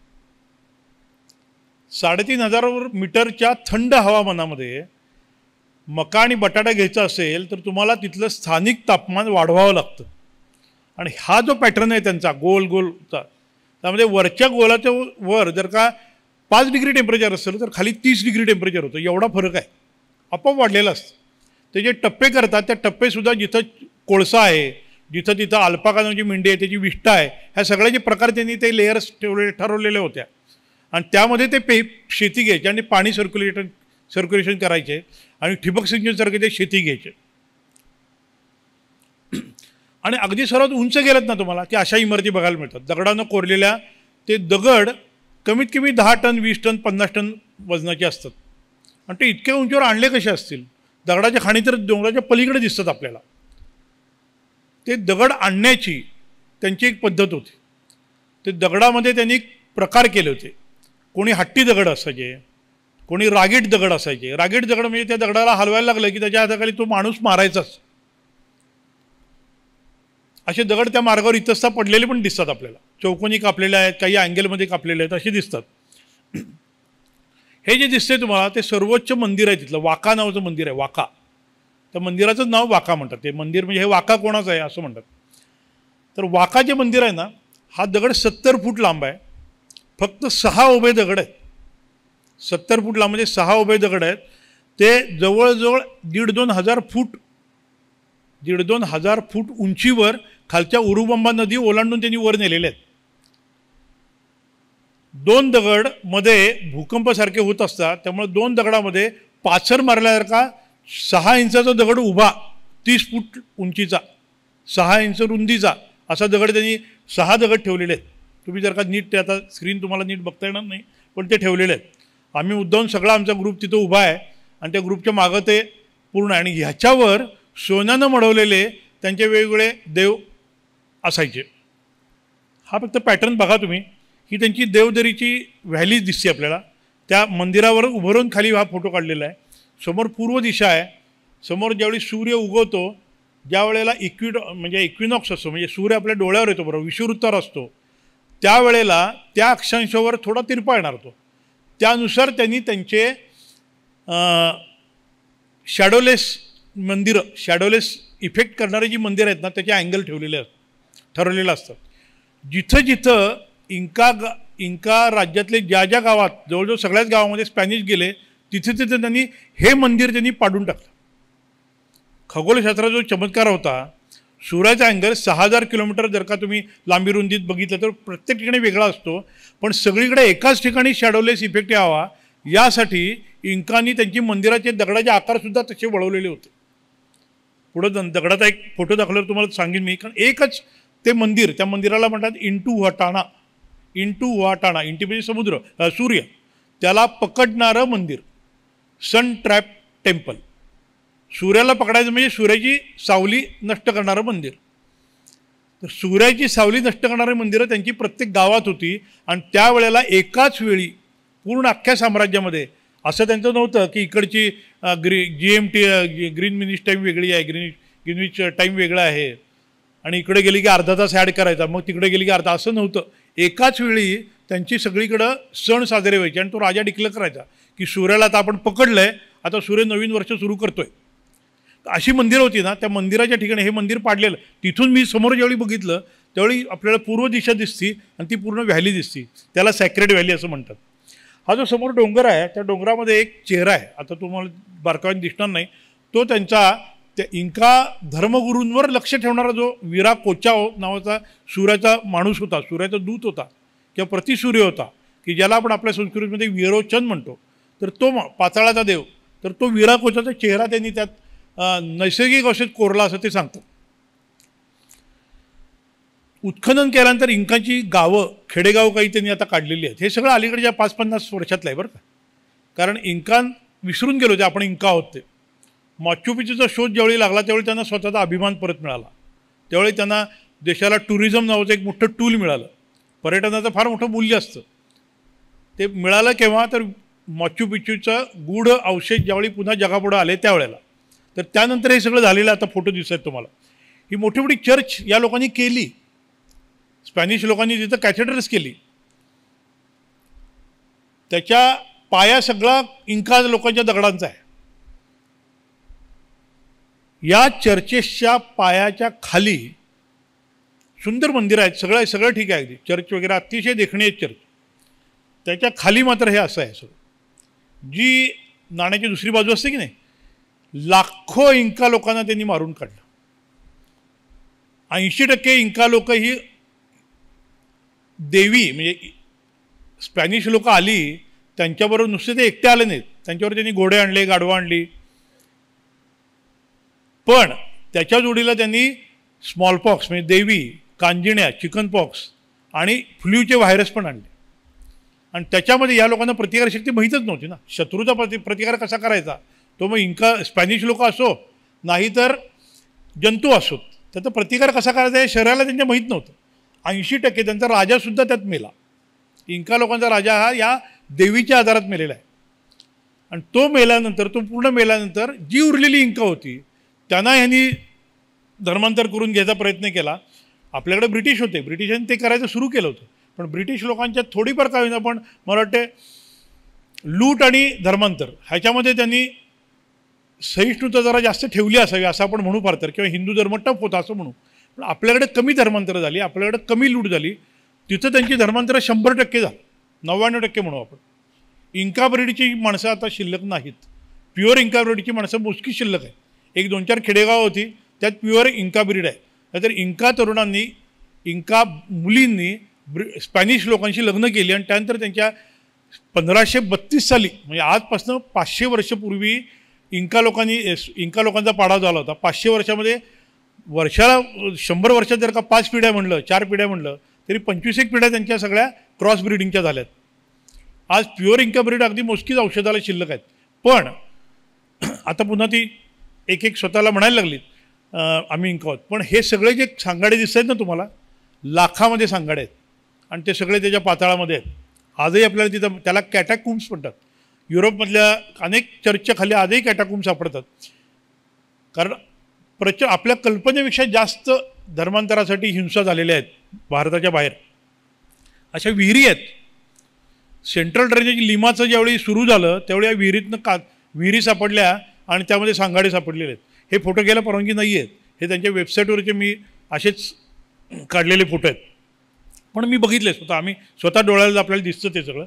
3,500 मीटरच्या थंड हवामानामध्ये मका आणि बटाटा घ्यायचा असेल तर तुम्हाला तिथलं स्थानिक तापमान वाढवावं लागतं. आणि हा जो पॅटर्न आहे त्यांचा गोल गोलचा, त्यामध्ये वरच्या गोलाच्या वर जर का 5 डिग्री टेम्परेचर असेल तर खाली 30 डिग्री टेम्परेचर होतं. एवढा फरक आहे, आपोआप वाढलेला असतं. ते जे टप्पे करतात त्या टप्पेसुद्धा जिथं कोळसा आहे, जिथं तिथं अल्पाका नावाची मेंढी आहे, त्याची विष्ठा आहे, ह्या सगळ्याचे प्रकार त्यांनी ते लेयर्स ठरवलेल्या होत्या. आणि त्यामध्ये ते शेती घ्यायचे आणि पाणी सर्क्युलेशन करायचे आणि ठिबक सिंचनसारखे ते शेती घ्यायचे. आणि अगदी सर्वात उंच गेलात ना तुम्हाला की अशा इमारती बघायला मिळतात दगडानं कोरलेल्या. ते दगड कमीत कमी 10 टन 20 टन 50 टन वजनाचे असतात. आणि ते इतक्या उंचीवर आणले कसे असतील? दगडाच्या खाणी तर डोंगराच्या पलीकडे दिसतात आपल्याला. ते दगड आणण्याची त्यांची एक पद्धत होती. ते दगडामध्ये त्यांनी प्रकार केले होते. कोणी हट्टी दगड असायचे, कोणी रागीट दगड असायचे. रागीट दगड म्हणजे त्या दगडाला हलवायला लागलं की त्याच्या हाताखाली तो माणूस मारायचाच. असे दगड त्या मार्गावर इतस्ता पडलेले पण दिसतात आपल्याला. चौकोनी कापलेले आहेत, काही अँगलमध्ये कापलेले आहेत, असे दिसतात. हे जे दिसते तुम्हाला ते सर्वोच्च मंदिर आहे तिथलं. वाका नावाचं मंदिर आहे. वाका, त्या मंदिराचं नाव वाका म्हणतात. ते मंदिर म्हणजे हे वाका कोणाचं आहे असं म्हणतात. तर वाका जे मंदिर आहे ना, हा दगड 70 फूट लांब आहे. फक्त 6 उभे दगड आहेत. 70 फूट लांब म्हणजे 6 उभे दगड आहेत. ते जवळजवळ 1,500 फूट उंचीवर खालच्या उरुबंबा नदी ओलांडून त्यांनी वर नेलेले आहेत. 2 दगड मध्ये भूकंपासारखे होत असतात, त्यामुळे 2 दगडामध्ये पाचर मारल्यासारखा 6 इंचाचा दगड उभा, 30 फूट उंचीचा, 6 इंच रुंदीचा असा दगड त्यांनी 6 दगड ठेवलेले आहेत. तुम्ही जर का नीट ते आता स्क्रीन तुम्हाला नीट बघता येणार नाही, पण ते ठेवलेले आहेत. आम्ही मुद्दाम सगळा आमचा ग्रुप तिथं उभा आहे आणि त्या ग्रुपच्या मागं ते पूर्ण आहे. आणि ह्याच्यावर सोन्यानं मढवलेले त्यांचे वेगवेगळे देव असायचे. हा फक्त पॅटर्न बघा तुम्ही. ही त्यांची देवदरीची व्हॅली दिसते आपल्याला. त्या मंदिरावर उभं राहून खाली हा फोटो काढलेला आहे. समोर पूर्व दिशा आहे. समोर ज्यावेळी सूर्य उगवतो, ज्या वेळेला इक्विनॉक्स असतो, म्हणजे सूर्य आपल्या डोळ्यावर येतो, बरोबर विषुवृत्तावर असतो, त्यावेळेला त्या अक्षांशावर थोडा तिरपा येणार होतो. त्यानुसार त्यांनी त्यांचे शॅडोलेस मंदिरं, शॅडोलेस इफेक्ट करणारे जी मंदिरं आहेत ना, त्याचे अँगल ठरवलेलं असतं. जिथं जिथं इंका राज्यातले ज्या ज्या गावात, जवळजवळ सगळ्याच गावामध्ये स्पॅनिश गेले, तिथे तिथे त्यांनी हे मंदिर त्यांनी पाडून टाकलं. खगोलशास्त्राचा जो चमत्कार होता, सूर्याचा अँगल 6000 किलोमीटर जर का तुम्ही लांबी रुंदीत बघितलं तर प्रत्येक ठिकाणी वेगळा असतो. पण सगळीकडे एकाच ठिकाणी शॅडोलेस इफेक्ट यावा यासाठी इंकांनी त्यांची मंदिराचे दगडाचे आकारसुद्धा तसे वळवलेले होते. पुढं दगडाचा एक फोटो दाखवल्यावर तुम्हाला सांगेन मी. कारण एकच ते मंदिर, त्या मंदिराला म्हणतात इंटुहुआटाना. इंटी म्हणजे समुद्र, सूर्य, त्याला पकडणारं मंदिर, सन ट्रॅप टेम्पल. सूर्याला पकडायचं म्हणजे सूर्याची सावली नष्ट करणारं मंदिर. तर सूर्याची सावली नष्ट करणारी मंदिरं त्यांची प्रत्येक गावात होती. आणि त्यावेळेला एकाच वेळी पूर्ण अख्ख्या साम्राज्यामध्ये असं त्यांचं नव्हतं की इकडची GMT ग्रीनविच टाईम वेगळी आहे, ग्रीनविच टाईम वेगळा आहे आणि इकडे गेली की अर्धा तास ॲड करायचा, मग तिकडे गेली की अर्धा, असं नव्हतं. एकाच वेळी त्यांची सगळीकडं सण साजरे व्हायचे. आणि तो राजा डिक्लेअर करायचा की सूर्याला आता आपण पकडलं आहे, आता सूर्य नवीन वर्ष सुरू करतोय. अशी मंदिरं होती ना, त्या मंदिराच्या ठिकाणी हे मंदिर पाडलेलं. तिथून मी समोर ज्यावेळी बघितलं त्यावेळी आपल्याला पूर्व दिशा दिसती आणि ती पूर्ण व्हॅली दिसती. त्याला सॅक्रेड व्हॅली असं म्हणतात. हा जो समोर डोंगर आहे, त्या डोंगरामध्ये एक चेहरा आहे, आता तुम्हाला बारकाईने दिसणार नाही. तो त्यांचा त्या इंका धर्मगुरूंवर लक्ष ठेवणारा जो विराकोचाओ नावाचा सूर्याचा माणूस होता, सूर्याचा दूत होता किंवा प्रतिसूर्य होता, की ज्याला आपण आपल्या संस्कृतीमध्ये विरोचन म्हणतो. तर तो पाताळाचा देव, तर तो विराकोचाचा चेहरा त्यांनी त्यात नैसर्गिक अवशेष कोरला असं ते सांगतात. उत्खनन केल्यानंतर इंकाची गावं, खेडेगाव काही त्यांनी आता काढलेली आहेत. हे सगळं अलीकडच्या 5-50 वर्षातलं आहे बरं का. कारण इंकान विसरून गेलो होते आपण इंका आहोत ते. माचू पिचूचा शोध ज्यावेळी लागला त्यावेळी त्यांना स्वतःचा अभिमान परत मिळाला. त्यावेळी त्यांना देशाला टुरिझम नावाचं एक मोठं टूल मिळालं. पर्यटनाचं फार मोठं मूल्य असतं. ते मिळालं केव्हा, तर माचू पिचूचं गूढ अवशेष ज्यावेळी पुन्हा जगापुढं आले त्यावेळेला. तर त्यानंतर हे सगळं झालेलं आता फोटो दिसत आहेत तुम्हाला. ही मोठी मोठी चर्च या लोकांनी केली, स्पॅनिश लोकांनी तिथं कॅथेड्रल्स केली. त्याच्या पाया सगळा इंका लोकांच्या दगडांचा आहे. या चर्चेसच्या पायाच्या खाली सुंदर मंदिर आहेत, सगळं ठीक आहे, अगदी चर्च वगैरे अतिशय देखणी आहेत चर्च. त्याच्या खाली मात्र हे असं आहे सगळं. जी नाण्याची दुसरी बाजू असते की नाही, लाखो इंका लोकांना त्यांनी मारून काढलं. 80% इंका लोक ही देवी म्हणजे स्पॅनिश लोक आली त्यांच्याबरोबर नुसते ते एकटे आले नाहीत, त्यांच्यावर त्यांनी घोडे आणले, गाढवं आणली, पण त्याच्या जोडीला त्यांनी स्मॉलपॉक्स म्हणजे देवी, कांजिण्या, चिकन पॉक्स आणि फ्ल्यूचे व्हायरस पण आणले. आणि त्याच्यामध्ये या लोकांना प्रतिकारशक्ती माहीतच नव्हती ना, शत्रूचा प्रतिकार कसा करायचा तो मग इंका स्पॅनिश लोक असो नाही तर जंतू असोत, त्याचा प्रतिकार कसा करायचा हे शरीराला त्यांच्या माहीत नव्हतं. 80% त्यांचा राजासुद्धा त्यात मेला. इंका लोकांचा राजा हा या देवीच्या आधारात मेलेला आहे. आणि तो मेल्यानंतर, तो पूर्ण मेल्यानंतर जी उरलेली इंका होती त्यांना ह्यांनी धर्मांतर करून घ्यायचा प्रयत्न केला. आपल्याकडे ब्रिटिश होते, ब्रिटिशांनी ते करायचं सुरू केलं होतं, पण ब्रिटिश लोकांच्या थोडीफार का होईना पण मला वाटते लूट आणि धर्मांतर ह्याच्यामध्ये त्यांनी सहिष्णुता जरा जास्त ठेवली असावी असं आपण म्हणू फार तर, किंवा हिंदू धर्म टप होता असं म्हणू. पण आपल्याकडे कमी धर्मांतरं झाली, आपल्याकडे कमी लूट झाली, तिथं त्यांची धर्मांतरं 100% झाली, 99% म्हणू आपण. इंका ब्रीडची माणसं आता शिल्लक नाहीत. प्युअर इंका ब्रीडची माणसं मोजकी शिल्लक आहे. 1-2-4 खेडेगाव होती त्यात प्युअर इंका ब्रीड आहे. नाहीतर इंका तरुणांनी, इंका मुलींनी स्पॅनिश लोकांशी लग्न केली आणि त्यानंतर त्यांच्या 1532 साली म्हणजे आजपासून 500 वर्षपूर्वी इंका लोकांचा पाडा झाला होता. 500 वर्षामध्ये वर्षाला 100 वर्षात जर का 5 पिढ्या म्हणलं, 4 पिढ्या म्हणलं तरी 25 पिढ्या त्यांच्या सगळ्या क्रॉस ब्रीडिंगच्या झाल्यात. आज प्युअर इंका ब्रीड अगदी मोजकीच औषधाला शिल्लक आहेत. पण आता पुन्हा ती एक स्वतःला म्हणायला लागलीत आम्ही इंका आहोत. पण हे सगळे जे सांगाडे दिसत आहेत ना तुम्हाला, लाखामध्ये सांगाडे आहेत आणि ते सगळे त्याच्या पाताळामध्ये आहेत. आजही आपल्याला तिथं त्याला कॅटाकुम्स म्हणतात. युरोपमधल्या अनेक चर्चच्या खाली आजही कॅटाकुम्स सापडतात. कारण आपल्या कल्पनेपेक्षा जास्त धर्मांतरासाठी हिंसा झालेल्या आहेत भारताच्या बाहेर. अशा विहिरी आहेत. सेंट्रल ड्रेनेज लिमाचं ज्यावेळी सुरू झालं त्यावेळी या विहिरीतनं विहिरी सापडल्या आणि त्यामध्ये सांगाडे सापडलेले आहेत. हे फोटो घ्यायला परवानगी नाही आहेत, हे त्यांच्या वेबसाईटवरचे मी असेच काढलेले फोटो आहेत. पण मी बघितले स्वतः, आम्ही स्वतः डोळ्याला आपल्याला दिसतं ते सगळं.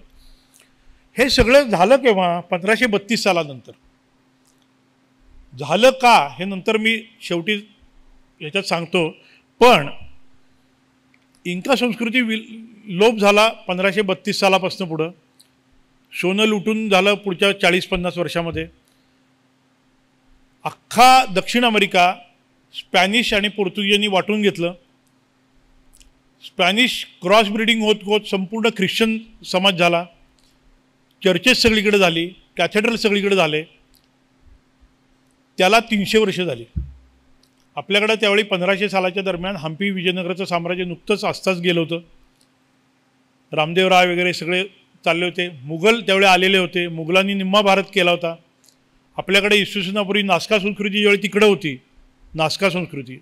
हे सगळं झालं केव्हा? 1532 सालानंतर. झालं का हे नंतर मी शेवटी याच्यात सांगतो. पण इंका संस्कृती लोप झाला 1532 सालापासून पुढं. सोनं लुटून झालं पुढच्या 40-50 वर्षामध्ये. अख्खा दक्षिण अमेरिका स्पॅनिश आणि पोर्तुगीजांनी वाटून घेतलं. स्पॅनिश क्रॉस ब्रीडिंग होत होत संपूर्ण ख्रिश्चन समाज झाला. चर्चेस सगळीकडे झाली, कॅथेड्रल सगळीकडे झाले. त्याला 300 वर्ष झाली. आपल्याकडं त्यावेळी 1500 सालाच्या दरम्यान हम्पी विजयनगरचं साम्राज्य नुकतंच आस्ताच गेलं होतं. रामदेवराय वगैरे सगळे चालले होते. मुघल त्यावेळी आलेले होते. मुघलांनी निम्मा भारत केला होता. आपल्याकडे इसवीसनापूर्वी नास्का संस्कृती ज्यावेळी तिकडं होती, नास्का संस्कृती,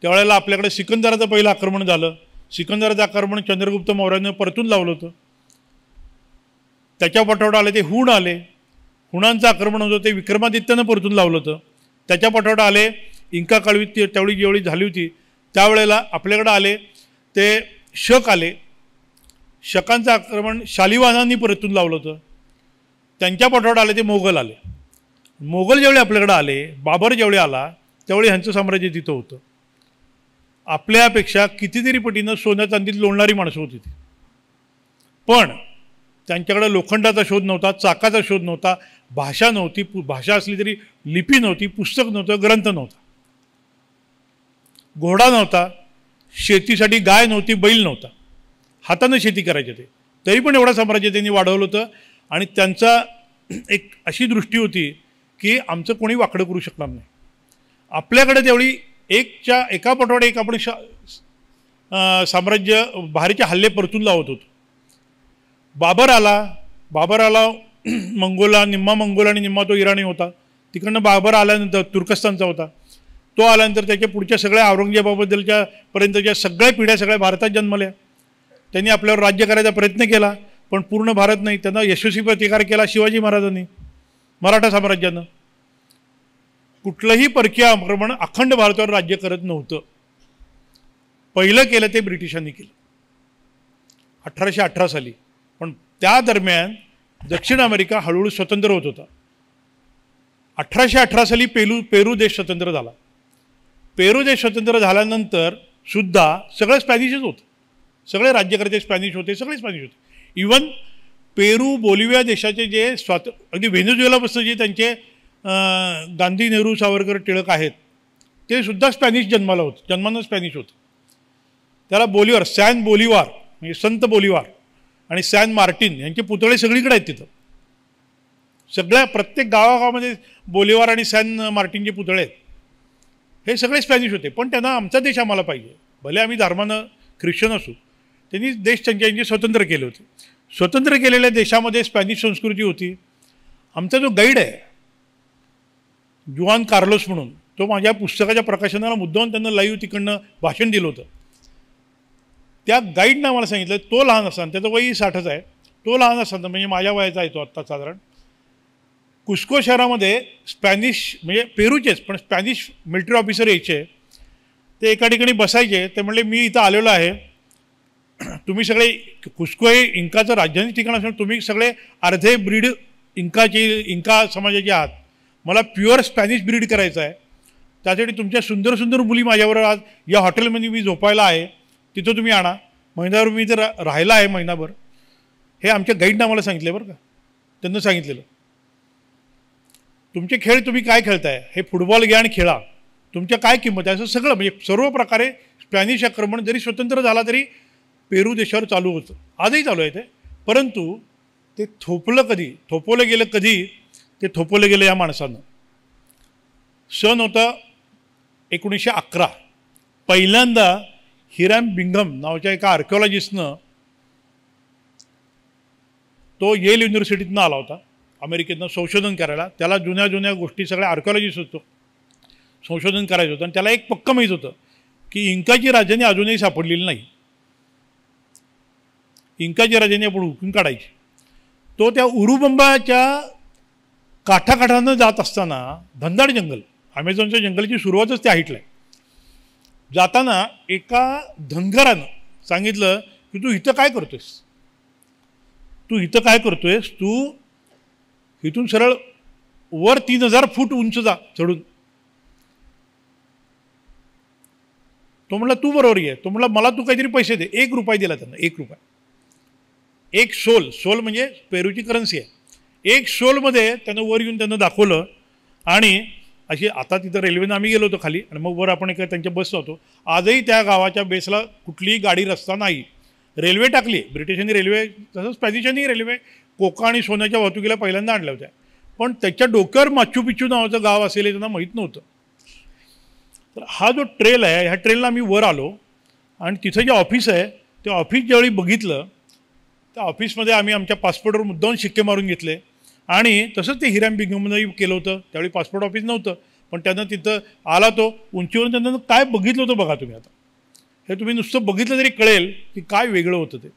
त्यावेळेला आपल्याकडे सिकंदराचं पहिलं आक्रमण झालं. सिकंदराचं आक्रमण चंद्रगुप्त मौर्यानं परतून लावलं होतं. त्याच्या पाठोपाठ आले ते हुण आले. हुणांचं आक्रमण होतं ते विक्रमादित्यानं परतून लावलं होतं. त्याच्या पाठोपाठ आले इंका काळवीत त्यावेळी ज्यावेळी झाली होती त्यावेळेला आपल्याकडं आले ते शक आले. शकांचं आक्रमण शालिवाहनांनी परतून लावलं होतं. त्यांच्या पाठोपाठ आले ते मोगल आले. मोगल ज्यावेळी आपल्याकडे आले, बाबर ज्यावेळी आला त्यावेळी ह्यांचं साम्राज्य तिथं होतं. आपल्यापेक्षा कितीतरी पटीनं सोन्या चांदीत लोळणारी माणसं होती ती. पण त्यांच्याकडे लोखंडाचा शोध नव्हता, चाकाचा शोध नव्हता, भाषा नव्हती. भाषा असली तरी लिपी नव्हती, पुस्तक नव्हतं, ग्रंथ नव्हता, घोडा नव्हता, शेतीसाठी गाय नव्हती, बैल नव्हता. हातानं शेती करायचे ते. तरी पण एवढं साम्राज्य त्यांनी वाढवलं होतं. आणि त्यांचा एक अशी दृष्टी होती की आमचं कोणी वाकडं करू शकणार नाही. आपल्याकडे त्यावेळी एका पाठोपाठ एक आपण साम्राज्य बाहेरचे हल्ले परतून लावत होतो. बाबर आला मंगोला, निम्मा मंगोल आणि निम्मा तो इराणी होता. तिकडनं बाबर आल्यानंतर तुर्कस्तानचा होता. तो आल्यानंतर त्याच्या पुढच्या सगळ्या औरंगजेबाबद्दलच्या पर्यंतच्या सगळ्या पिढ्या सगळ्या भारतात जन्मल्या. त्यांनी आपल्यावर राज्य करायचा प्रयत्न केला पण पूर्ण भारत नाही. त्यांना यशस्वी प्रतिकार केला शिवाजी महाराजांनी, मराठा साम्राज्यानं. कुठलंही परकीय आक्रमण अखंड भारतावर राज्य करत नव्हतं. पहिलं केलं ते ब्रिटिशांनी केलं 1818 साली. पण त्या दरम्यान दक्षिण अमेरिका हळूहळू स्वतंत्र होत होता. 1818 साली पेरू देश स्वतंत्र झाला. पेरू देश स्वतंत्र झाल्यानंतर सुद्धा सगळं स्पॅनिशच होतं. सगळे राज्यकर्ते स्पॅनिश होते, सगळे स्पॅनिश होते. इवन पेरू बोलिव्हिया देशाचे जे अगदी व्हेनेझुएलापासून जे त्यांचे गांधी, नेहरू, सावरकर, टिळक आहेत ते सुद्धा स्पॅनिश जन्मानं स्पॅनिश होतं. त्याला बोलिवार, सॅन बोलिवार म्हणजे संत बोलिवार आणि सॅन मार्टिन यांचे पुतळे सगळीकडे आहेत. तिथं सगळ्या प्रत्येक गावागावामध्ये बोलिवार आणि सॅन मार्टिनचे पुतळे आहेत. हे सगळे स्पॅनिश होते. पण त्यांना आमचा देश आम्हाला पाहिजे, भले आम्ही धर्मानं ख्रिश्चन असू. त्यांनी देश त्यांचे स्वतंत्र केले होते. स्वतंत्र केलेल्या देशामध्ये स्पॅनिश संस्कृती होती. आमचा जो गाईड आहे जुआन कार्लोस म्हणून, तो माझ्या पुस्तकाच्या प्रकाशनाला मुद्दाम त्यांना लाईव्ह तिकडनं भाषण दिलं होतं. त्या गाईडनं आम्हाला सांगितलं, तो लहान असताना, त्याचं वय 60च आहे, तो लहान असताना म्हणजे माझ्या वयाचा आहे तो आत्ता साधारण, कुस्को शहरामध्ये स्पॅनिश म्हणजे पेरूचेच पण स्पॅनिश मिलिटरी ऑफिसर यायचे. ते एका ठिकाणी बसायचे. ते म्हणले, मी इथं आलेलो आहे, तुम्ही सगळे, कुस्को हे इंकाचं राजधानी ठिकाण असल्यामुळे तुम्ही सगळे अर्धे ब्रीड इंका समाजाचे आहात. मला प्युअर स्पॅनिश ब्रीड करायचं आहे. त्यासाठी तुमच्या सुंदर सुंदर मुली माझ्याबरोबर आज या हॉटेलमध्ये मी झोपायला आहे, तिथं तुम्ही आणा. महिनाभर मी इथं राहिला आहे महिनाभर. हे आमच्या गाईडनं आम्हाला सांगितलं बरं का. त्यांना सांगितलेलं, तुमचे खेळ तुम्ही काय खेळताय, हे फुटबॉल घ्या आणि खेळा, तुमच्या काय किंमत आहे, असं सगळं म्हणजे सर्व प्रकारे स्पॅनिश आक्रमण जरी स्वतंत्र झाला तरी पेरू देशावर चालू होतं. आजही चालू आहे ते. परंतु ते थोपवलं गेलं कधी ते थोपवलं गेलं या माणसानं. सन होता 1911. पहिल्यांदा हिरॅम बिंघम नावाच्या एका आर्किओलॉजिस्टनं, तो येल युनिव्हर्सिटीतनं आला होता अमेरिकेतनं संशोधन करायला. त्याला जुन्या जुन्या गोष्टी सगळ्या आर्किओलॉजिस्ट होतो, संशोधन करायचं होतं. आणि त्याला एक पक्क माहीत होतं की इंकाची राजधानी अजूनही सापडलेली नाही. इंकाची राजधानी आपण हुकून काढायची. तो त्या उरुबंबाच्या काठाकाठानं जात असताना, घनदाट जंगल, अमेझॉनच्या जंगलाची सुरुवातच त्या हाईटला आहे, जाताना एका धनगरानं सांगितलं की तू इथं काय करतोयस, तू इथून सरळ वर 3000 फूट उंच जा चढून. तो म्हणला तू बरोबर ये. तो म्हणला मला तू काहीतरी पैसे दे. 1 रुपया दिला त्यांना. 1 रुपया. 1 सोल म्हणजे पेरूची करन्सी आहे. 1 सोलमध्ये त्यानं वर येऊन त्यांना दाखवलं. आणि अशी आता तिथं रेल्वेनं आम्ही गेलो होतो खाली आणि मग वर आपण एका त्यांच्या बस जातो. आजही त्या गावाच्या बेसला कुठलीही गाडी रस्ता नाही. रेल्वे टाकली ब्रिटिशांनी, रेल्वे तसंच स्पॅनिशांनी रेल्वे कोका आणि सोन्याच्या वाहतुकीला पहिल्यांदा आणल्या होत्या. पण त्याच्या डोक्यावर माचू पिच्चू नावाचं गाव असेल हे त्यांना माहीत नव्हतं. तर हा जो ट्रेल आहे, ह्या ट्रेलला आम्ही वर आलो आणि तिथं जे ऑफिस आहे ते ऑफिस ज्यावेळी बघितलं, त्या ऑफिसमध्ये आम्ही आमच्या पासपोर्टवर मुद्दाम शिक्के मारून घेतले. आणि तसंच ते हिरॅम बिंघमनंही केलं होतं. त्यावेळी पासपोर्ट ऑफिस नव्हतं, पण त्यानं तिथं आला तो उंचीवरून त्यांना काय बघितलं होतं बघा तुम्ही. आता हे तुम्ही नुसतं बघितलं तरी कळेल की काय वेगळं होतं ते.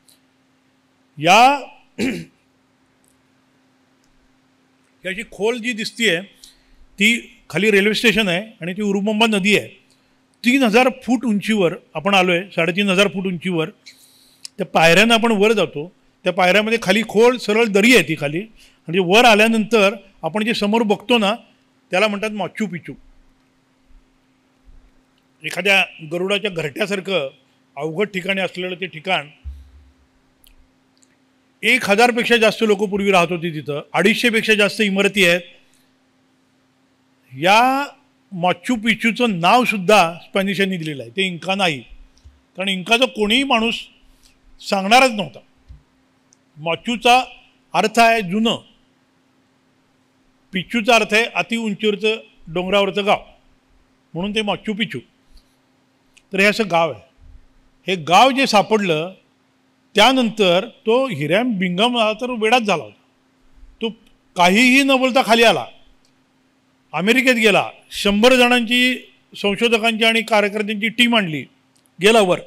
याची खोल जी दिसतीये ती खाली रेल्वे स्टेशन आहे आणि ती उरुबंबा नदी आहे. 3000 फूट उंचीवर आपण आलो आहे, 3500 फूट उंचीवर. त्या पायऱ्यानं आपण वर जातो. त्या पायऱ्यामध्ये खाली खोल सरळ दरी आहे ती खाली. म्हणजे वर आल्यानंतर आपण जे समोर बघतो ना त्याला म्हणतात माचू पिच्चू. एखाद्या गरुडाच्या घरट्यासारखं अवघड ठिकाणी असलेलं ते ठिकाण. 1000 पेक्षा जास्त लोक पूर्वी राहत होती तिथं. 250 पेक्षा जास्त इमारती आहेत. या माचू पिच्चूचं नाव सुद्धा स्पॅनिशांनी दिलेलं आहे, ते इंका नाही. कारण इंकाचा कोणीही माणूस सांगणारच नव्हता. माचूचा अर्थ आहे जुनं, पिच्चूचा अर्थ आहे अति उंचीवरचं डोंगरावरचं गाव, म्हणून ते माचू पिच्चू. तर हे असं गाव आहे. हे गाव जे सापडलं त्यानंतर तो हिरॅम बिंघम तर वेडाच झाला होता. तो काहीही न बोलता खाली आला, अमेरिकेत गेला. 100 जणांची संशोधकांची आणि कार्यकर्त्यांची टीम आणली, गेला वर.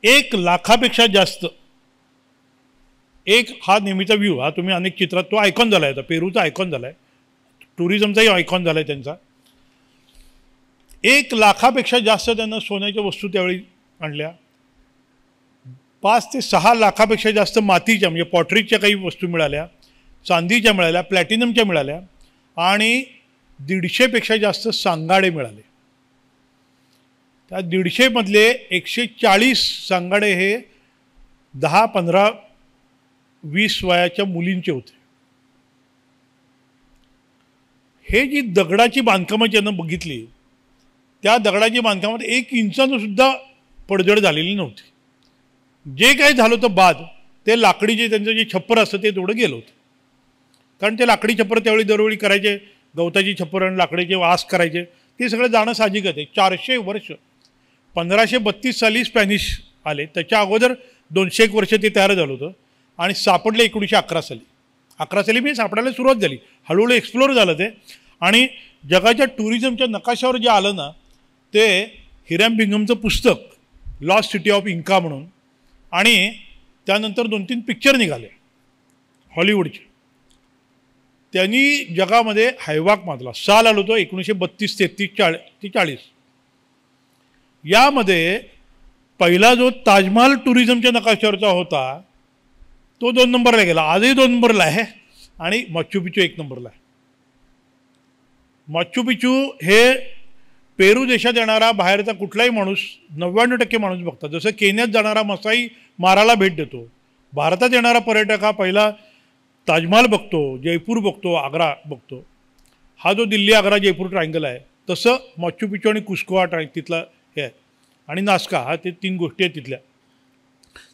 1 लाखापेक्षा जास्त हा नेहमीचा व्ह्यू, हा तुम्ही अनेक चित्रात तो आयकॉन झाला आहे, आता पेरूचा आयकॉन झाला आहे. टुरिझमचाही आयकॉन झाला आहे त्यांचा. 1 लाखापेक्षा जास्त त्यांना सोन्याच्या वस्तू त्यावेळी आणल्या. 5 ते 6 लाखापेक्षा जास्त मातीच्या म्हणजे पॉटरीच्या काही वस्तू मिळाल्या, चांदीच्या मिळाल्या, प्लॅटिनमच्या मिळाल्या आणि 150पेक्षा जास्त सांगाडे मिळाले. त्या 150मधले 140 सांगाडे हे 10, 15, 20 वयाच्या मुलींचे होते. हे जी दगडाची बांधकामं ज्यांना बघितली, त्या दगडाची बांधकामात 1 इंचानं सुद्धा पडझड झालेली नव्हती. जे काही झालं होतं बाद ते लाकडी जे त्यांचं जे छप्पर असतं ते तेवढं गेलं होतं. कारण ते लाकडी छप्पर त्यावेळी दरवेळी करायचे, गवताची छप्पर आणि लाकडाचे वास करायचे, ते सगळं जाणं साहजिकच आहे. 400 वर्ष 1532 साली स्पॅनिश आले, त्याच्या अगोदर 201 वर्ष ते तयार झालं होतं आणि सापडले 1911 साली. 11 साली मी सापडायला सुरुवात झाली, हळूहळू एक्सप्लोर झालं ते. आणि जगाच्या टुरिझमच्या नकाशावर जे आलं ना ते हिरॅम बिंगमचं पुस्तक लॉस्ट सिटी ऑफ इंका म्हणून, आणि त्यानंतर 2-3 पिक्चर निघाले हॉलिवूडचे. त्यांनी जगामध्ये हायवाक माजला. साल आलो होतो 1932, 33, 40. यामध्ये पहिला जो ताजमहाल टुरिझमच्या नकाशावरचा होता तो 2 नंबरला गेला, आजही 2 नंबरला आहे. आणि माचू पिचू 1 नंबरला आहे. माचू पिचू हे पेरू देशात येणारा बाहेरचा कुठलाही माणूस 99% माणूस बघतात. जसं केन्यात जाणारा मसाई माराला भेट देतो, भारतात येणारा पर्यटक हा पहिला ताजमहाल बघतो, जयपूर बघतो, आग्रा बघतो. हा जो दिल्ली आग्रा जयपूर ट्रायंगल आहे तसं माचू पिचू आणि कुस्को तिथला हे आहे. आणि नास्का हा ते 3 गोष्टी आहेत तिथल्या.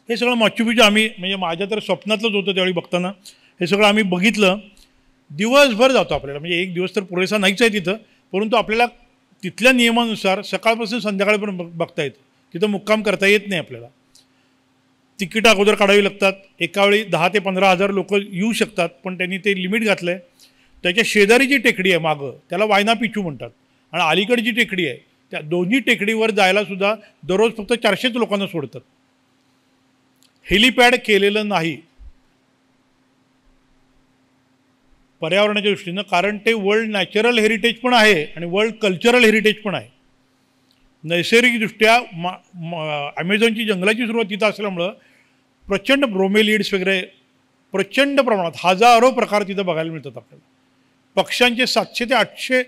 हे सगळं माचू पिचू आम्ही म्हणजे माझ्या तर स्वप्नातलंच होतं त्यावेळी बघताना. हे सगळं आम्ही बघितलं. दिवसभर जातो आपल्याला, म्हणजे 1 दिवस तर पुरेसा नाहीच आहे तिथं, परंतु आपल्याला तिथल्या नियमानुसार सकाळपासून संध्याकाळपर्यंत बघता येतं. तिथं मुक्काम करता येत नाही आपल्याला. तिकीट अगोदर काढावी लागतात. एकावेळी 10 ते 15 हजार लोक येऊ शकतात, पण त्यांनी ते लिमिट घातलं आहे. त्याच्या शेजारी जी टेकडी आहे मागं त्याला वायना पिचू म्हणतात, आणि अलीकडची टेकडी आहे त्या दोन्ही टेकडीवर जायला सुद्धा दररोज फक्त 400 लोकांना सोडतात. हेलिपॅड केलेलं नाही पर्यावरणाच्या दृष्टीनं, कारण ते वर्ल्ड नॅचरल हेरिटेज पण आहे आणि वर्ल्ड कल्चरल हेरिटेज पण आहे. नैसर्गिकदृष्ट्या ॲमेझॉनची जंगलाची सुरुवात तिथं असल्यामुळं प्रचंड ब्रोमेलिड्स वगैरे प्रचंड प्रमाणात हजारो प्रकार तिथं बघायला मिळतात आपल्याला. पक्ष्यांचे 700 ते 800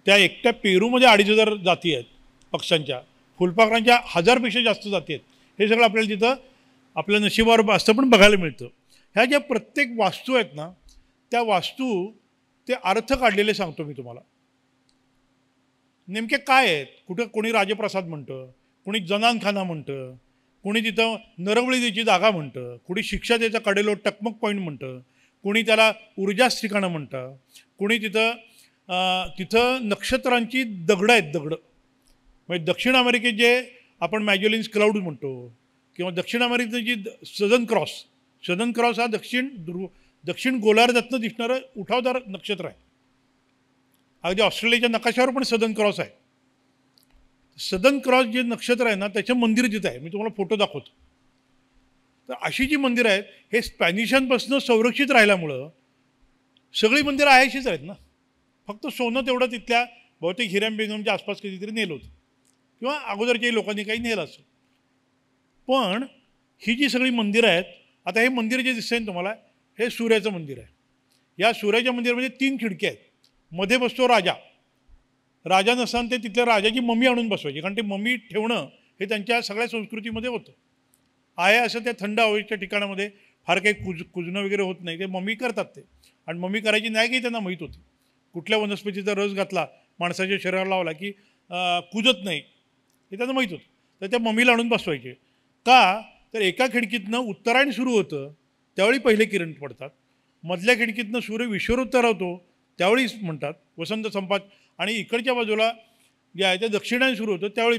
त्या एकट्या पेरूमध्ये 2500 जाती आहेत पक्ष्यांच्या. फुलपाखरांच्या 1000पेक्षा जास्त जाती आहेत. हे सगळं आपल्याला तिथं आपल्या नशिबावर असतं पण बघायला मिळतं. ह्या ज्या प्रत्येक वास्तू आहेत ना त्या वास्तू ते अर्थ काढलेले सांगतो मी तुम्हाला. नेमके काय आहेत? कुठं कोणी राजप्रसाद म्हणतं, कोणी जनानखाना म्हणतं, कोणी तिथं नरवळी द्यायची जागा म्हणतं, कोणी शिक्षा द्यायचा कडेलो टकमक पॉईंट म्हणतं, कोणी त्याला ऊर्जाच ठिकाणं म्हणतं, कोणी तिथं नक्षत्रांची दगडं आहेत. दगडं म्हणजे दक्षिण अमेरिकेत जे आपण मॅजेलिन्स क्लाउड म्हणतो, किंवा दक्षिण अमेरिकेची सदर्न क्रॉस हा दक्षिण गोलार्धातनं दिसणारं उठावदार नक्षत्र आहे. अगदी ऑस्ट्रेलियाच्या नकाशावर पण सदर्न क्रॉस आहे. सदर्न क्रॉस जे नक्षत्र आहे ना त्याचं मंदिर जिथं आहे, मी तुम्हाला फोटो दाखवतो. तर अशी जी मंदिरं आहेत हे स्पॅनिशांपासून संरक्षित राहिल्यामुळं सगळी मंदिरं आहेशीच आहेत ना. फक्त सोनं तेवढं तिथल्या बहुतेक हिरॅम बेगमच्या आसपास कधीतरी नेलं होतं, किंवा अगोदरच्याही लोकांनी काही नेलं असेल. पण ही जी सगळी मंदिरं आहेत, आता हे मंदिर जे दिसतंय ना तुम्हाला, हे सूर्याचं मंदिर आहे. या सूर्याच्या मंदिरामध्ये 3 खिडक्या आहेत. मध्ये बसतो राजा नसताना ते तिथल्या राजाची मम्मी आणून बसवायची, कारण ते मम्मी ठेवणं हे त्यांच्या सगळ्या संस्कृतीमध्ये होतं. आहे असं त्या थंड हवेच्या ठिकाणामध्ये फार काही कुजणं वगैरे होत नाही, ते मम्मी करतात ते. आणि मम्मी करायची नाही की त्यांना माहीत होती. कुठल्या वनस्पतीचा रस घातला माणसाच्या शरीराला लावला की कुजत नाही हे त्यांना माहीत होतं. तर त्या मम्मीला आणून बसवायचे. का तर एका खिडकीतनं उत्तरायण सुरू होतं त्यावेळी पहिले किरण पडतात, मधल्या खिडकीतनं सूर्य विश्वरोत्तर होतो त्यावेळी म्हणतात वसंत संपात, आणि इकडच्या बाजूला जे आहे ते दक्षिणायन सुरू होतं त्यावेळी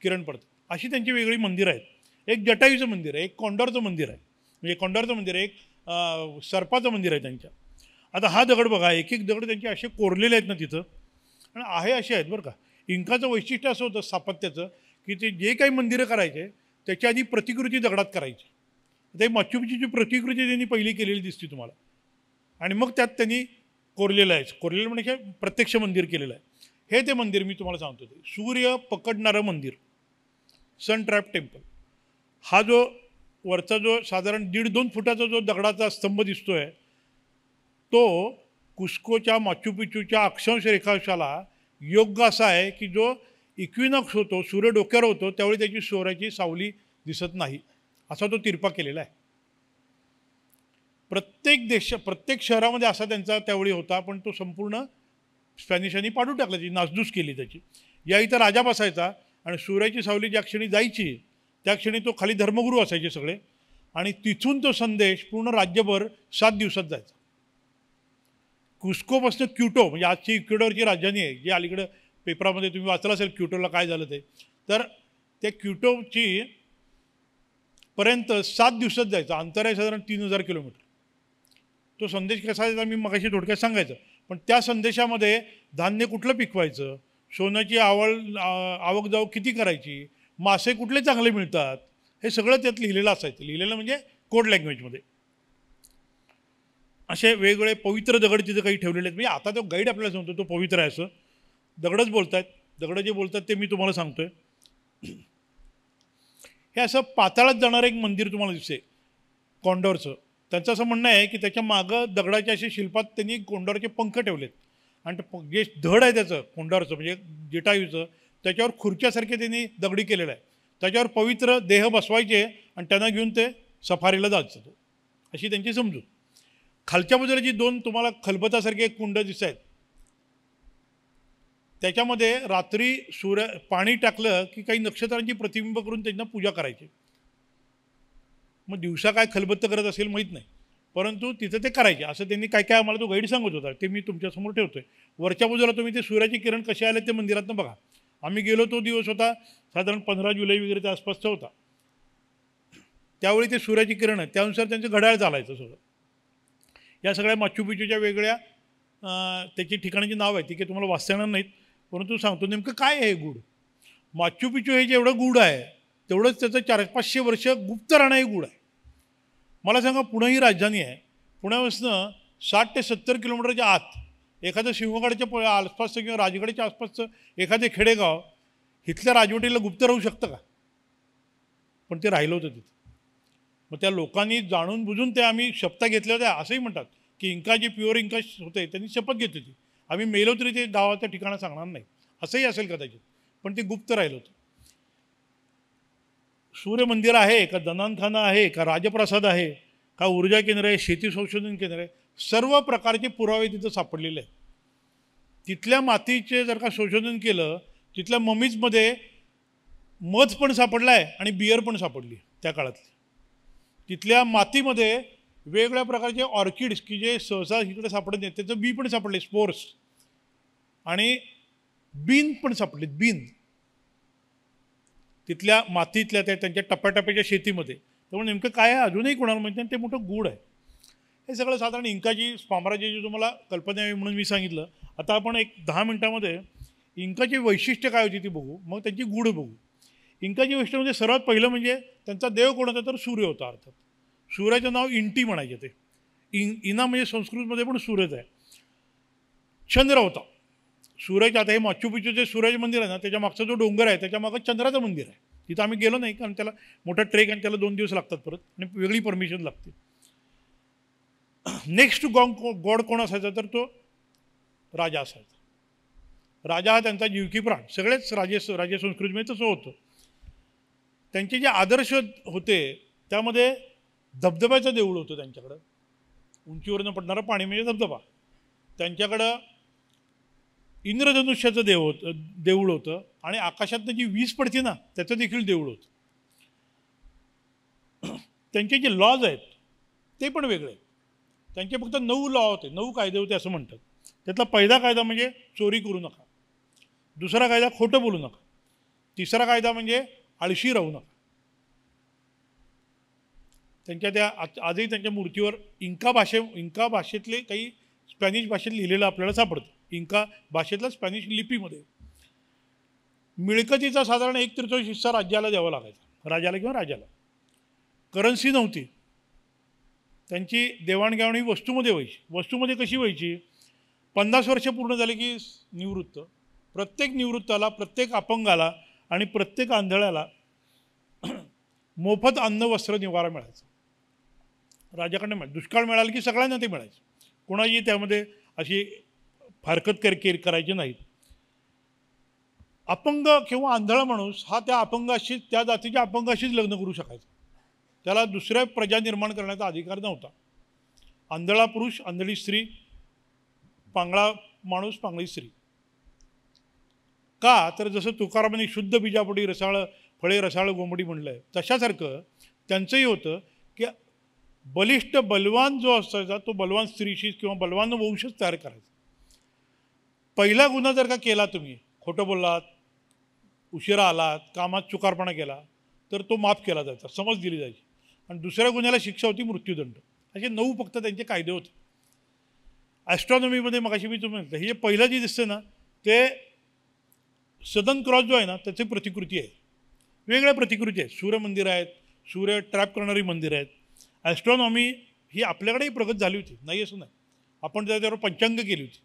किरण पडतात. अशी त्यांची वेगळी मंदिरं आहेत. एक जटायूचं मंदिर आहे, एक कोंडॉरचं मंदिर आहे, म्हणजे कोंडॉरचं मंदिर आहे, एक सर्पाचं मंदिर आहे त्यांच्या. आता हा दगड बघा, एक दगड त्यांचे असे कोरलेले आहेत ना तिथं, आणि आहे असे आहेत बरं का. इंकाचं वैशिष्ट्य असं होतं स्थापत्याचं की ते जे काही मंदिरं करायचे त्याच्या आधी प्रतिकृती दगडात करायची. ते माचू पिचूची प्रतिकृती त्यांनी पहिली केलेली दिसते तुम्हाला, आणि मग त्यात त्यांनी कोरलेलं आहे. कोरलेलं म्हणजे प्रत्यक्ष मंदिर केलेलं आहे. हे ते मंदिर मी तुम्हाला सांगतो ते सूर्य पकडणारं मंदिर, सन ट्रॅप टेम्पल. हा जो वरचा जो साधारण 1.5-2 फुटाचा जो दगडाचा स्तंभ दिसतो आहे तो कुस्कोच्या माचू पिच्चूच्या अक्षांश रेखांशाला योग्य असा आहे की जो इक्विनॉक्स होतो, सूर्य डोक्यावर होतो त्यावेळी त्याची सूर्याची सावली दिसत नाही असा तो तिरपा केलेला आहे. प्रत्येक शहरामध्ये असा त्यांचा त्यावेळी होता, पण तो संपूर्ण स्पॅनिशांनी पाडून टाकला, ती नासधूस केली त्याची. या इथं राजा बसायचा आणि सूर्याची सावली ज्या क्षणी जायची त्या क्षणी तो खाली धर्मगुरू असायचे सगळे, आणि तिथून तो संदेश पूर्ण राज्यभर 7 दिवसात जायचा. कुस्कोपासून क्युटो म्हणजे आजची इक्वेडॉरची राजधानी आहे, जी अलीकडं पेपरामध्ये तुम्ही वाचलं असेल क्युटोला काय झालं ते, तर त्या क्युटोची पर्यंत 7 दिवसात जायचा. अंतर आहे साधारण 3000 किलोमीटर. तो संदेश कसा यायचा मी मगाशी थोडक्यात सांगायचं, पण त्या संदेशामध्ये धान्य कुठलं पिकवायचं, सोन्याची आवक जावक किती करायची, मासे कुठले चांगले मिळतात, हे सगळं त्यात लिहिलेलं असायचं. लिहिलेलं म्हणजे कोड लँग्वेजमध्ये. असे वेगवेगळे पवित्र दगड तिथे काही ठेवलेले आहेत. म्हणजे आता तो गाईड आपल्याला सांगतो तो पवित्र आहे असं, दगडच बोलत आहेत. दगड जे बोलतात ते मी तुम्हाला सांगतोय. हे असं पाताळात जाणारं एक मंदिर तुम्हाला दिसते कोंडोरचं. त्यांचं असं म्हणणं आहे की त्याच्या मागं दगडाच्या असे शिल्पात त्यांनी कोंडोरचे पंख ठेवलेत, आणि जे धड आहे त्याचं कोंडोरचं म्हणजे जटायूचं, त्याच्यावर खुर्च्यासारखे त्यांनी दगडी केलेलं आहे. त्याच्यावर पवित्र देह बसवायचे आणि त्यांना घेऊन ते सफारीला जायचं, तो अशी त्यांची समजूत. खालच्या बाजूला जी 2 तुम्हाला खलबतासारखे एक कुंड दिसत आहेत त्याच्यामध्ये रात्री पाणी टाकलं की काही नक्षत्रांची प्रतिबिंब करून त्यांना पूजा करायची. मग दिवसा काय खलबत्त करत असेल माहीत नाही, परंतु तिथं ते करायचे असं त्यांनी काय काय आम्हाला तो गाईड सांगत होता. ते मी तुमच्यासमोर ठेवतोय. वरच्या बाजूला तुम्ही ते सूर्याची किरण कसे आले ते मंदिरातनं बघा. आम्ही गेलो तो दिवस होता साधारण 15 जुलै वगैरे त्या आसपासचा होता. त्यावेळी ते सूर्याची किरण आहे त्यानुसार त्यांचं घड्याळ चालायचं सगळं. या सगळ्या माचू पिच्चूच्या वेगळ्या त्याची ठिकाणाची नाव आहे ती काही तुम्हाला वाचता येणार नाहीत, परंतु सांगतो नेमकं काय आहे गूढ. माचू पिच्चू हे जेवढं गूढ आहे तेवढंच त्याचं 400-500 वर्ष गुप्त राहणंही गूढ आहे. मला सांगा, पुणे ही राजधानी आहे. पुण्यापासून 60 ते 70 किलोमीटरच्या आत एखादं सिंहगडच्या आसपासचं किंवा राजगडच्या आसपासचं एखादं खेडेगाव इथल्या राजवटीला गुप्त राहू शकतं का? पण ते राहिलं होतं तिथं. मग त्या लोकांनी जाणून बुजून ते आम्ही शपथा घेतल्या होत्या असंही म्हणतात की इंका जे प्युअर इंका होते त्यांनी शपथ घेतली होती, आम्ही मेलो तरी ते गावाच्या ठिकाणं सांगणार नाही, असंही असेल कदाचित, पण ते गुप्त राहिलं होतं. सूर्यमंदिर आहे का, दनानखाना आहे का, राजप्रसाद आहे का, ऊर्जा केंद्र आहे, शेती संशोधन केंद्र आहे, सर्व प्रकारचे पुरावे तिथं सापडलेले आहेत. तिथल्या मातीचे जर का संशोधन केलं, तिथल्या ममीजमध्ये मध पण सापडला आहे आणि बियर पण सापडली त्या काळातली. तिथल्या मातीमध्ये वेगवेगळ्या प्रकारचे ऑर्किड्स की जे सहसा इकडे सापडत नाहीत त्याचं बी पण सापडले, स्पोर्स, आणि बीन पण सापडलेत, बीन तिथल्या मातीतल्या त्या त्यांच्या टप्प्याटप्प्याच्या शेतीमध्ये. त्यामुळे नेमकं काय आहे अजूनही कोणाला माहिती नाही, ते मोठं गूढ आहे. हे सगळं साधारण इंकाची साम्राज्याची तुम्हाला कल्पना यावी म्हणून मी सांगितलं. आता आपण एक 10 मिनिटामध्ये इंकाची वैशिष्ट्य काय होती ती बघू, मग त्यांची गूढ बघू. इंकाची वैशिष्ट्य सर्वात पहिलं म्हणजे त्यांचा देव कोण होता तर सूर्य होता. अर्थात सूर्याचं नाव इंटी म्हणायचे ते. इना म्हणजे संस्कृतमध्ये पण सूर्यच आहे. चंद्र होता सूर्याच्या. आता हे माचू पिच्चूचे सूर्याचे मंदिर आहे ना, त्याच्या मागचा जो डोंगर आहे त्याच्या मागं चंद्राचं मंदिर आहे. तिथं आम्ही गेलो नाही कारण त्याला मोठा ट्रेक आणि त्याला 2 दिवस लागतात परत आणि वेगळी परमिशन लागते. नेक्स्ट गॉड कोण असायचा तर तो राजा असायचा. राजा हा त्यांचा जीवकी प्राण. सगळेच राजे संस्कृतीमध्ये तसं होतं. त्यांचे जे आदर्श होते त्यामध्ये धबधब्याचं देऊळ होतं त्यांच्याकडं, उंचीवरनं पडणारं पाणी म्हणजे धबधबा. त्यांच्याकडं इंद्रधनुष्याचं देऊळ होतं आणि आकाशातनं जी वीज पडते ना त्याचं देखील देऊळ होतं. त्यांचे जे लॉज आहेत ते पण वेगळे. त्यांचे फक्त 9 लॉ होते, 9 कायदे होते असं म्हणतात. त्यातला पहिला कायदा म्हणजे चोरी करू नका, दुसरा कायदा खोटं बोलू नका, तिसरा कायदा म्हणजे आळशी राहू नका. त्यांच्या त्या आजही त्यांच्या मूर्तीवर इंका भाषेतले काही स्पॅनिश भाषेत लिहिलेलं आपल्याला सापडतं. इंका भाषेतला स्पॅनिश लिपीमध्ये. मिळकतीचा साधारण 1/3 हिस्सा राज्याला द्यावा लागायचा, राजाला किंवा राजाला. करन्सी नव्हती. त्यांची देवाणघेवाण ही वस्तूमध्ये व्हायची. वस्तूमध्ये कशी व्हायची 50 वर्ष पूर्ण झाली की निवृत्त. प्रत्येक निवृत्ताला, प्रत्येक अपंगाला आणि प्रत्येक आंधळ्याला मोफत अन्न वस्त्र निवारा मिळायचा. राजाकडनं मिळालं. दुष्काळ मिळाला की सगळ्यांना ते मिळायचं. कोणाची त्यामध्ये अशी फारकत करायची नाहीत. अपंग किंवा आंधळा माणूस हा त्या अपंगाशी, त्या जातीच्या अपंगाशीच लग्न करू शकायचा. त्याला दुसऱ्या प्रजा निर्माण करण्याचा अधिकार नव्हता. आंधळा पुरुष, आंधळी स्त्री, पांगळा माणूस, पांगळी स्त्री. का तर जसं तुकारामांनी शुद्ध बीजापोटी रसाळ फळे रसाळ गोंबडी म्हणलं आहे, तशासारखं त्यांचंही होतं की बलिष्ठ बलवान जो असायचा तो बलवान स्त्रीशी किंवा बलवान वंशच तयार करायचा. पहिला गुन्हा जर का केला तुम्ही, खोटं बोललात, उशिरा आलात, कामात चुकारपणा केला, तर तो माफ केला जायचा, समज दिली जायची. आणि दुसऱ्या गुन्ह्याला शिक्षा होती मृत्यूदंड. असे 9 फक्त त्यांचे कायदे होते. ॲस्ट्रॉनॉमीमध्ये मगाशी मी तुम्ही म्हटलं, हे जे पहिलं जे दिसतं ना ते सदन क्रॉस जो आहे ना त्याची प्रतिकृती आहे. वेगळ्या प्रतिकृती आहेत. सूर्यमंदिर आहेत, सूर्य ट्रॅप करणारी मंदिरं आहेत. ॲस्ट्रॉनॉमी ही आपल्याकडेही प्रगत झाली होती, नाही असं नाही. आपण त्याच्यावर पंचांग केली होती.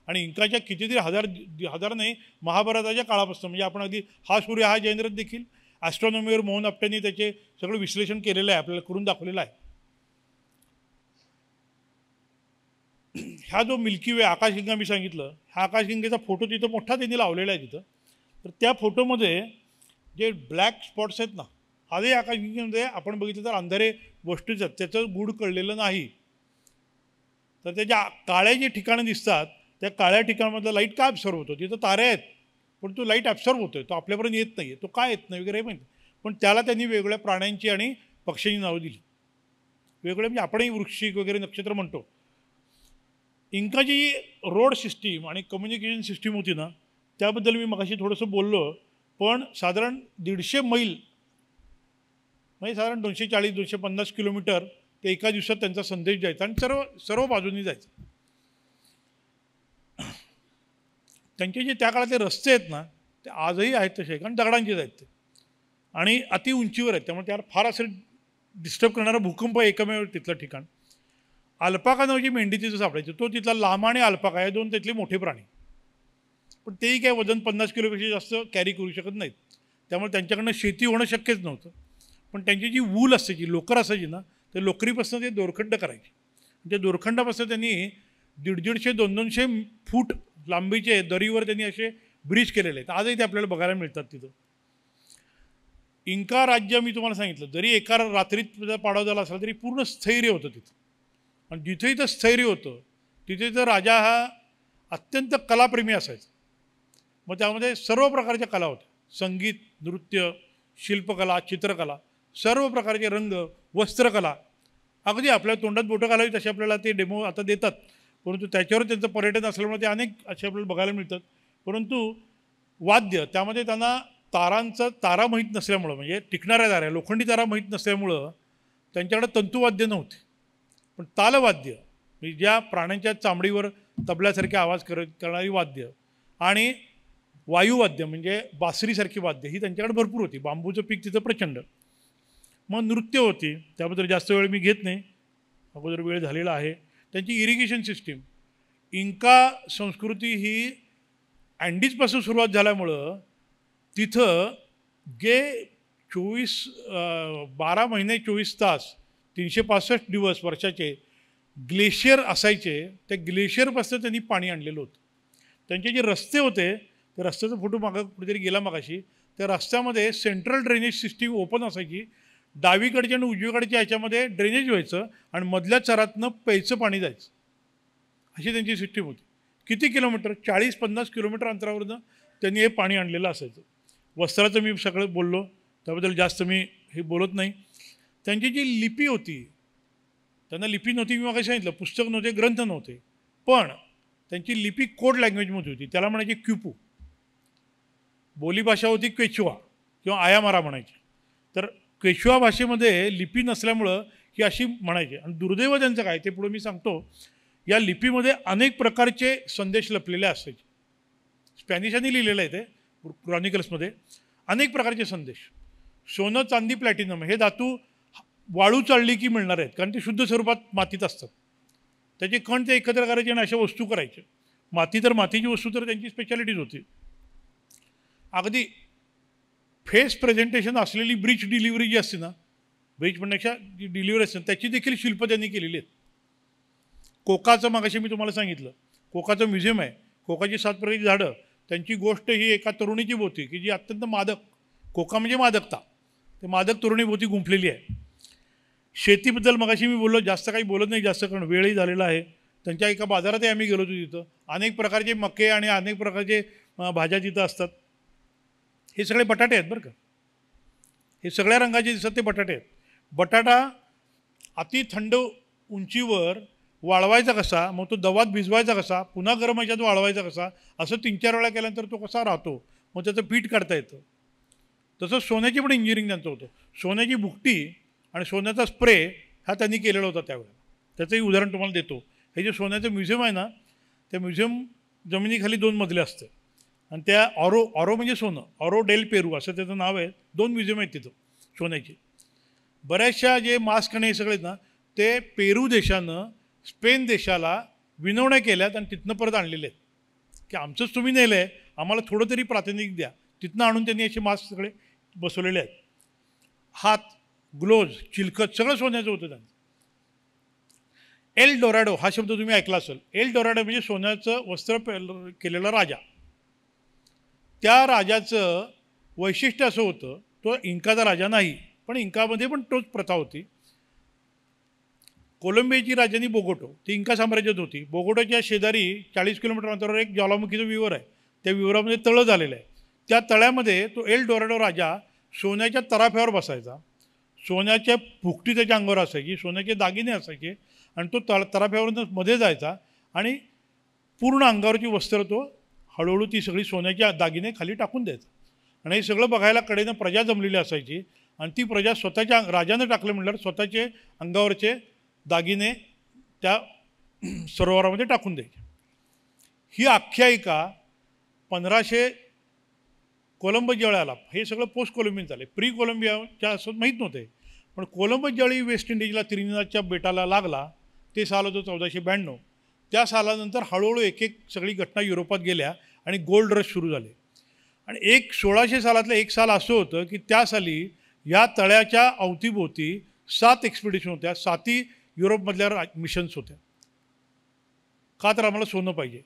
आणि इंकाच्या कितीतरी हजार नाही, महाभारताच्या काळापासून, म्हणजे आपण अगदी हा सूर्य हा जयेंद्र देखील ॲस्ट्रॉनॉमीवर मोहन आपटेंनी त्याचे सगळं विश्लेषण केलेलं आहे, आपल्याला करून दाखवलेलं आहे. ह्या जो मिल्की वे आकाशगंगा मी सांगितलं, ह्या आकाशगंगेचा फोटो तिथं मोठा त्यांनी लावलेला आहे तिथं. तर त्या फोटोमध्ये जे ब्लॅक स्पॉट्स आहेत ना, आजही आकाशगंगेमध्ये आपण बघितलं तर अंधारे गोष्टीच आहेत, त्याचं गूढ कळलेलं नाही. तर त्याच्या काळे जे ठिकाणं दिसतात त्या काळ्या ठिकाणामधलं लाईट काय ॲब्सॉर्ब होतो, तिथं तारे आहेत पण तो लाईट ॲब्सॉर्ब होतो आहे, तो आपल्यापर्यंत येत नाही आहे, तो काय येत नाही वगैरे माहिती. पण त्याला त्यांनी वेगवेगळ्या प्राण्यांची आणि पक्ष्यांची नावं दिली वेगवेगळे, म्हणजे आपणही वृश्चिक वगैरे नक्षत्र म्हणतो. इंकाची रोड सिस्टीम आणि कम्युनिकेशन सिस्टीम होती ना, त्याबद्दल मी मगाशी थोडंसं बोललो. पण साधारण 150 मैल म्हणजे साधारण 240-250 किलोमीटर ते एका दिवसात त्यांचा संदेश जायचा आणि सर्व बाजूंनी जायचा. त्यांचे जे त्या काळातले रस्ते आहेत ना ते आजही आहेत तसे, कारण दगडांचेच आहेत ते आणि अति उंचीवर आहेत. त्यामुळे त्याला फार असं डिस्टर्ब करणारा भूकंप एकमेव तिथलं ठिकाण. अल्पाका नावाची मेंढी तिथं सापडायची. तो तिथला लामा आणि अल्पाका हे 2 तिथले मोठे प्राणी. पण तेही काय वजन 50 किलोपेक्षा जास्त कॅरी करू शकत नाहीत. त्यामुळे त्यांच्याकडनं शेती होणं शक्यच नव्हतं. पण त्यांची जी वूल असायची, लोकर असायची ना, त्या लोकरीपासून ते दोरखंड करायचे. त्या दोरखंडापासून त्यांनी 150-200 फूट लांबीचे दरीवर त्यांनी असे ब्रिज केलेले आहेत. आजही ते आपल्याला बघायला मिळतात तिथं. इंका राज्य मी तुम्हाला सांगितलं, जरी एका रात्रीत पाडाव झाला असला तरी पूर्ण स्थैर्य होतं तिथं. आणि जिथे इथं स्थैर्य होतं तिथे तर राजा हा अत्यंत कलाप्रेमी असायचा. मग त्यामध्ये सर्व प्रकारच्या कला होत्या. संगीत, नृत्य, शिल्पकला, चित्रकला, सर्व प्रकारचे रंग, वस्त्रकला. अगदी आपल्या तोंडात बोटं घालावी तसे आपल्याला ते डेमो आता देतात. परंतु त्याच्यावर त्यांचं पर्यटन असल्यामुळे ते अनेक असे आपल्याला बघायला मिळतात. परंतु वाद्य, त्यामध्ये त्यांना तारा माहीत नसल्यामुळं, म्हणजे टिकणाऱ्या तारा, लोखंडी तारा माहीत नसल्यामुळं त्यांच्याकडे तंतुवाद्य नव्हते. पण तालवाद्य, म्हणजे ज्या प्राण्यांच्या चामडीवर तबल्यासारखे आवाज करणारी वाद्य आणि वायुवाद्य म्हणजे बासरीसारखी वाद्य ही त्यांच्याकडे भरपूर होती. बांबूचं पीक तिथं प्रचंड. मग नृत्य होती, त्याबद्दल जास्त वेळ मी घेत नाही, अगोदर वेळ झालेला आहे. त्यांची इरिगेशन सिस्टीम, इंका संस्कृती ही अँडीजपासून सुरुवात झाल्यामुळं तिथं 12 महिने 24 तास 365 दिवस वर्षाचे ग्लेशियर असायचे. त्या ग्लेशियरपासून त्यांनी पाणी आणलेलं होतं. त्यांचे जे रस्ते होते, त्या रस्त्याचा फोटो कुठेतरी गेला मगाशी, त्या रस्त्यामध्ये सेंट्रल ड्रेनेज सिस्टीम ओपन असायची. डावीकडच्या आणि उजवीकडच्या ह्याच्यामध्ये ड्रेनेज व्हायचं आणि मधल्या चरातनं प्यायचं पाणी जायचं, अशी त्यांची सिस्टीम होती. किती किलोमीटर, 40-50 किलोमीटर अंतरावरनं त्यांनी हे पाणी आणलेलं असायचं. वस्त्राचं मी सगळं बोललो, त्याबद्दल जास्त मी हे बोलत नाही. त्यांची जी लिपी होती, त्यांना लिपी नव्हती, मी मग सांगितलं, पुस्तक नव्हते, ग्रंथ नव्हते, पण त्यांची लिपी कोड लँग्वेजमध्ये होती. त्याला म्हणायची क्युपू. बोलीभाषा होती क्वेचुआ किंवा आयामारा म्हणायची. तर क्वेचुआ भाषेमध्ये लिपी नसल्यामुळं ही अशी म्हणायची. आणि दुर्दैव त्यांचं काय ते पुढे मी सांगतो. या लिपीमध्ये अनेक प्रकारचे संदेश लपलेले असायचे. स्पॅनिशांनी लिहिलेलं आहे ते क्रॉनिकल्समध्ये. अनेक प्रकारचे संदेश. सोनं, चांदी, प्लॅटिनम हे धातू वाळू चालली की मिळणार आहेत, कारण ते शुद्ध स्वरूपात मातीत असतात. त्याचे कण ते एकत्र करायचे आणि अशा वस्तू करायचे. माती तर मातीची वस्तू तर त्यांची स्पेशालिटीज होती. अगदी फेस प्रेझेंटेशन असलेली ब्रिज डिलिव्हरी जी असते ना, ब्रिज म्हणण्यापेक्षा जी डिलिव्हरी असते त्याची देखील शिल्प त्यांनी केलेली आहेत. कोकाचं मगाशी मी तुम्हाला सांगितलं, कोकाचं म्युझियम आहे. कोकाची 7 प्रकारची झाडं, त्यांची गोष्ट ही एका तरुणीची होती की जी अत्यंत मादक, कोका म्हणजे मादकता, ते मादक तरुणीभोवती गुंफलेली आहे. शेतीबद्दल मगाशी मी बोललो, जास्त काही बोलत नाही जास्त, कारण वेळही झालेला आहे. त्यांच्या एका बाजारातही आम्ही गेलो होतो, तिथं अनेक प्रकारचे मके आणि अनेक प्रकारचे भाज्या तिथं असतात. हे सगळे बटाटे आहेत बरं का, हे सगळ्या रंगाचे दिसतात ते बटाटे आहेत. बटाटा अति थंड उंचीवर वाळवायचा कसा, मग तो दवात भिजवायचा कसा, पुन्हा गरम ह्याच्यात वाळवायचा कसा, असं 3-4 वेळा केल्यानंतर तो कसा राहतो, मग त्याचं पीठ काढता येतं. तसं सोन्याची पण इंजिनिअरिंग त्यांचं होतं. सोन्याची भुकटी आणि सोन्याचा स्प्रे हा त्यांनी केलेला होता त्यावेळेला. त्याचंही उदाहरण तुम्हाला देतो. हे जे सोन्याचं म्युझियम आहे ना, त्या म्युझियम जमिनीखाली 2 मजले असतं आणि त्या ऑरो म्हणजे सोनं, ऑरो डेल पेरू असं त्याचं नाव आहे. 2 म्युझियम आहेत तिथं सोन्याची. बऱ्याचशा जे मास्क आणि हे सगळे ना, ते पेरू देशानं स्पेन देशाला विनवण्या केल्यात आणि तिथनं परत आणलेले आहेत की आमचंच तुम्ही नेलं आहे, आम्हाला थोडं तरी प्रातिनिधिक द्या. तिथनं आणून त्यांनी असे मास्क सगळे बसवलेले आहेत. हात, ग्लोव्ज, चिलखत सगळं सोन्याचं होतं त्यांचं. एल डोराडो हा शब्द तुम्ही ऐकला असेल. एल डोराडो म्हणजे सोन्याचं वस्त्र केलेला राजा. त्या राजाचं वैशिष्ट्य असं होतं, तो इंकाचा राजा नाही, पण इंकामध्ये पण तोच प्रथा होती. कोलंबियाची राजधानी बोगोटो, ती इंका साम्राज्यात होती. बोगोटोच्या शेजारी 40 किलोमीटर अंतरावर एक ज्वालामुखीचं विवर आहे. त्या विवरामध्ये तळं झालेलं आहे. त्या तळ्यामध्ये तो एल डोराडो राजा सोन्याच्या तराफ्यावर बसायचा. सोन्याच्या भुकटी त्याच्या अंगावर असायची, सोन्याचे दागिने असायचे आणि तो तराफ्यावरून मध्ये जायचा आणि पूर्ण अंगावरची वस्त्र तो हळूहळू ती सगळी सोन्याची दागिने खाली टाकून द्यायचा. आणि हे सगळं बघायला कडेनं प्रजा जमलेली असायची आणि ती प्रजा स्वतःच्या राजानं टाकलं म्हटल्यावर स्वतःचे अंगावरचे दागिने त्या सरोवरामध्ये टाकून द्यायचे. ही आख्यायिका 1500 कोलंबस ज्यावेळी आला, हे सगळं पोस्ट कोलंबियन झाले, प्री कोलंबियाच्या असं माहीत नव्हते. पण कोलंबस ज्यावेळी वेस्ट इंडिजला त्रिनिदादच्या बेटाला लागला, ते साल होतं 1492. त्या सालानंतर हळूहळू एक एक सगळी घटना युरोपात गेल्या आणि गोल्ड रश सुरू झाले. आणि 1600 सालातलं एक साल असं होतं की त्या साली या तळ्याच्या अवतीभोवती 7 एक्सपिडिशन होत्या, 7ही युरोपमधल्या मिशन्स होत्या. का तर आम्हाला सोनं पाहिजे.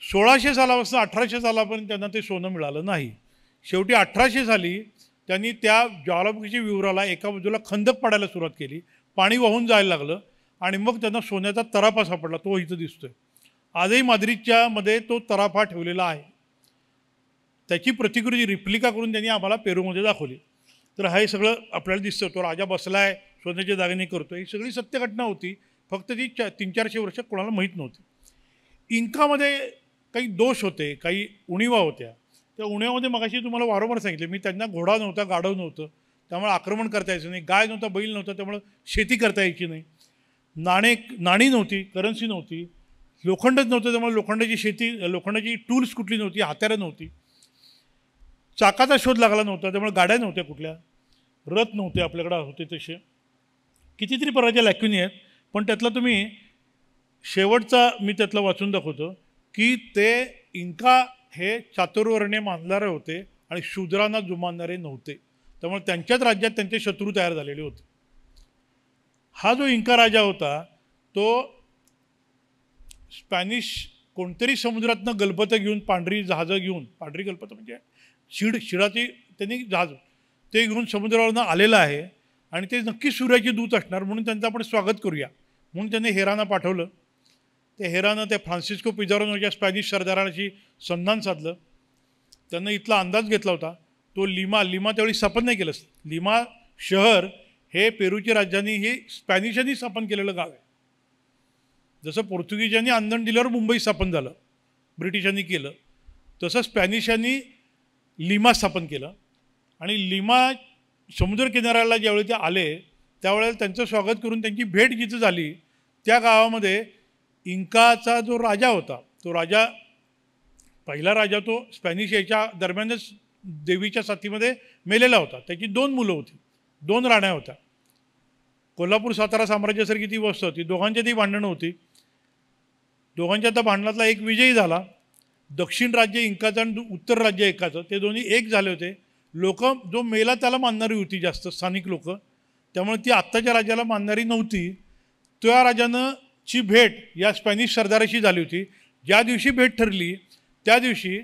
1600 सालापासून 1800 सालापर्यंत त्यांना ते सोनं मिळालं नाही. शेवटी 1800 साली त्यांनी त्या ज्वालामुखीच्या विवराला एका बाजूला खंदक पाडायला सुरुवात केली, पाणी वाहून जायला लागलं आणि मग त्यांना सोन्याचा तराफा सापडला. तो इथं दिसतोय आजही माद्रिदच्या मध्ये, तो तराफा ठेवलेला आहे. त्याची प्रतिकृती रिप्लिका करून त्यांनी आम्हाला पेरूमध्ये दाखवली. तर हे सगळं आपल्याला दिसतं. तो राजा बसलाय, सोन्याचे दागिने करतो, ही सगळी सत्य घटना होती. फक्त ती 300-400 वर्ष कोणाला माहीत नव्हती. इंकामध्ये काही दोष होते, काही उणिवा होत्या. त्या उणिवामध्ये मगाशी तुम्हाला वारंवार सांगितलं मी, त्यांना घोडा नव्हता, गाढव नव्हतं, त्यामुळे आक्रमण करता यायचं नाही. गाय नव्हता, बैल नव्हता, त्यामुळं शेती करता यायची नाही. नाणी नव्हती, करन्सी नव्हती. लोखंडच नव्हतं, त्यामुळे लोखंडाची शेती, लोखंडाची टूल्स कुठली नव्हती, हत्यारं नव्हती. चाकाचा शोध लागला नव्हता, त्यामुळे गाड्या नव्हत्या कुठल्या, रथ नव्हते आपल्याकडे होते तसे. कितीतरी प्रकारच्या लॅक्युनी आहेत. पण त्यातला तुम्ही शेवटचा मी त्यातलं वाचून दाखवतो की ते इंका हे चातुर्वर्ण्य मानणारे होते आणि शूद्रांना जुमानणारे नव्हते. त्यामुळे त्यांच्याच राज्यात त्यांचे शत्रू तयार झालेले होते. हा जो इंका राजा होता तो स्पॅनिश कोणतरी समुद्रातनं गलबतं घेऊन, पांढरी जहाजं घेऊन, पांढरी गलबतं म्हणजे शिडाची त्यांनी जहाज ते घेऊन समुद्रावरनं आलेलं आहे आणि ते नक्की सूर्याचे दूत असणार, म्हणून त्यांचं आपण स्वागत करूया म्हणून त्यांनी हेराना पाठवलं. ते हेरानं त्या फ्रान्सिस्को पिझारोच्या स्पॅनिश सरदाराशी संधान साधलं. त्यांना इथला अंदाज घेतला होता. तो लिमा त्यावेळी स्थापन नाही केलं. लिमा शहर हे पेरूची राजधानी ही स्पॅनिशांनी स्थापन केलेलं गाव आहे. जसं पोर्तुगीजांनी आंदण दिल्यावर मुंबई स्थापन झालं, ब्रिटिशांनी केलं, तसं स्पॅनिशांनी लिमा स्थापन केलं. आणि लिमा समुद्रकिनाऱ्याला ज्यावेळी ते आले त्यावेळेला त्यांचं स्वागत करून त्यांची भेट जिथं झाली त्या गावामध्ये इंकाचा जो राजा होता, तो राजा पहिला राजा तो स्पॅनिश याच्या दरम्यानच देवीच्या साथीमध्ये मेलेला होता. त्याची 2 मुलं होती, 2 राण्या होत्या. कोल्हापूर सातारा साम्राज्यासारखी ती वस्त होती. दोघांच्यातही भांडणं होती. दोघांच्या त्या भांडणातला एक विजयी झाला. दक्षिण राज्य इंकाचं आणि उत्तर राज्य एकाचं, ते दोन्ही एक झाले होते. लोक जो मेला त्याला मानणारी होती जास्त स्थानिक लोक, त्यामुळे ती आत्ताच्या राजाला मानणारी नव्हती. त्या राजानं ची भेट या स्पॅनिश सरदाराशी झाली होती. ज्या दिवशी भेट ठरली त्या दिवशी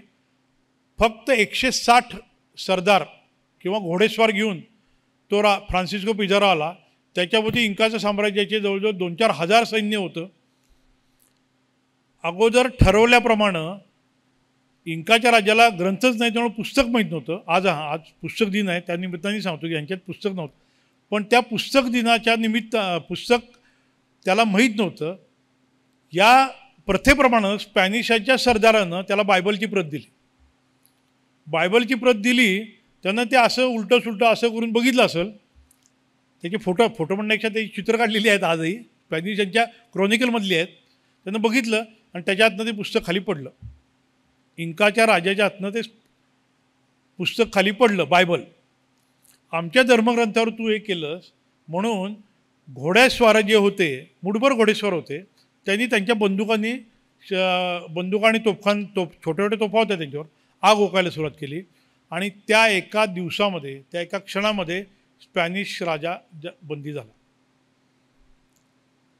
फक्त 160 सरदार किंवा घोडेस्वार घेऊन तो फ्रान्सिस्को पिझारो आला. त्याच्याभोवती इंकाचं साम्राज्याचे जवळजवळ 2-4 हजार सैन्य होतं. अगोदर ठरवल्याप्रमाणे इंकाच्या राजाला ग्रंथच नाही, त्यामुळे पुस्तक माहीत नव्हतं. आज पुस्तक दिन आहे, त्या निमित्ताने सांगतो की यांच्यात पुस्तक नव्हतं. पण त्या पुस्तक दिनाच्या निमित्त पुस्तक त्याला माहीत नव्हतं. या प्रथेप्रमाणे स्पॅनिशाच्या सरदारानं त्याला बायबलची प्रत दिली. बायबलची प्रत दिली, त्यानं ते असं उलटं सुलटं असं करून बघितलं असेल. त्याचे फोटो म्हणण्यापेक्षा ते चित्र काढलेली आहेत आजही, स्पॅनिशांच्या क्रॉनिकलमधली आहेत. त्यानं बघितलं आणि त्याच्या हातनं ते पुस्तक खाली पडलं. इंकाच्या राजाच्या हातनं ते पुस्तक खाली पडलं, बायबल. आमच्या धर्मग्रंथावर तू हे केलंस म्हणून घोडेस्वार जे होते, मुठभर घोडेस्वार होते, त्यांनी त्यांच्या बंदुका आणि छोट्या छोट्या तोफा होत्या त्यांच्यावर, आग ओकायला सुरुवात केली. आणि त्या एका दिवसामध्ये, त्या एका क्षणामध्ये स्पॅनिश राजा बंदी झाला.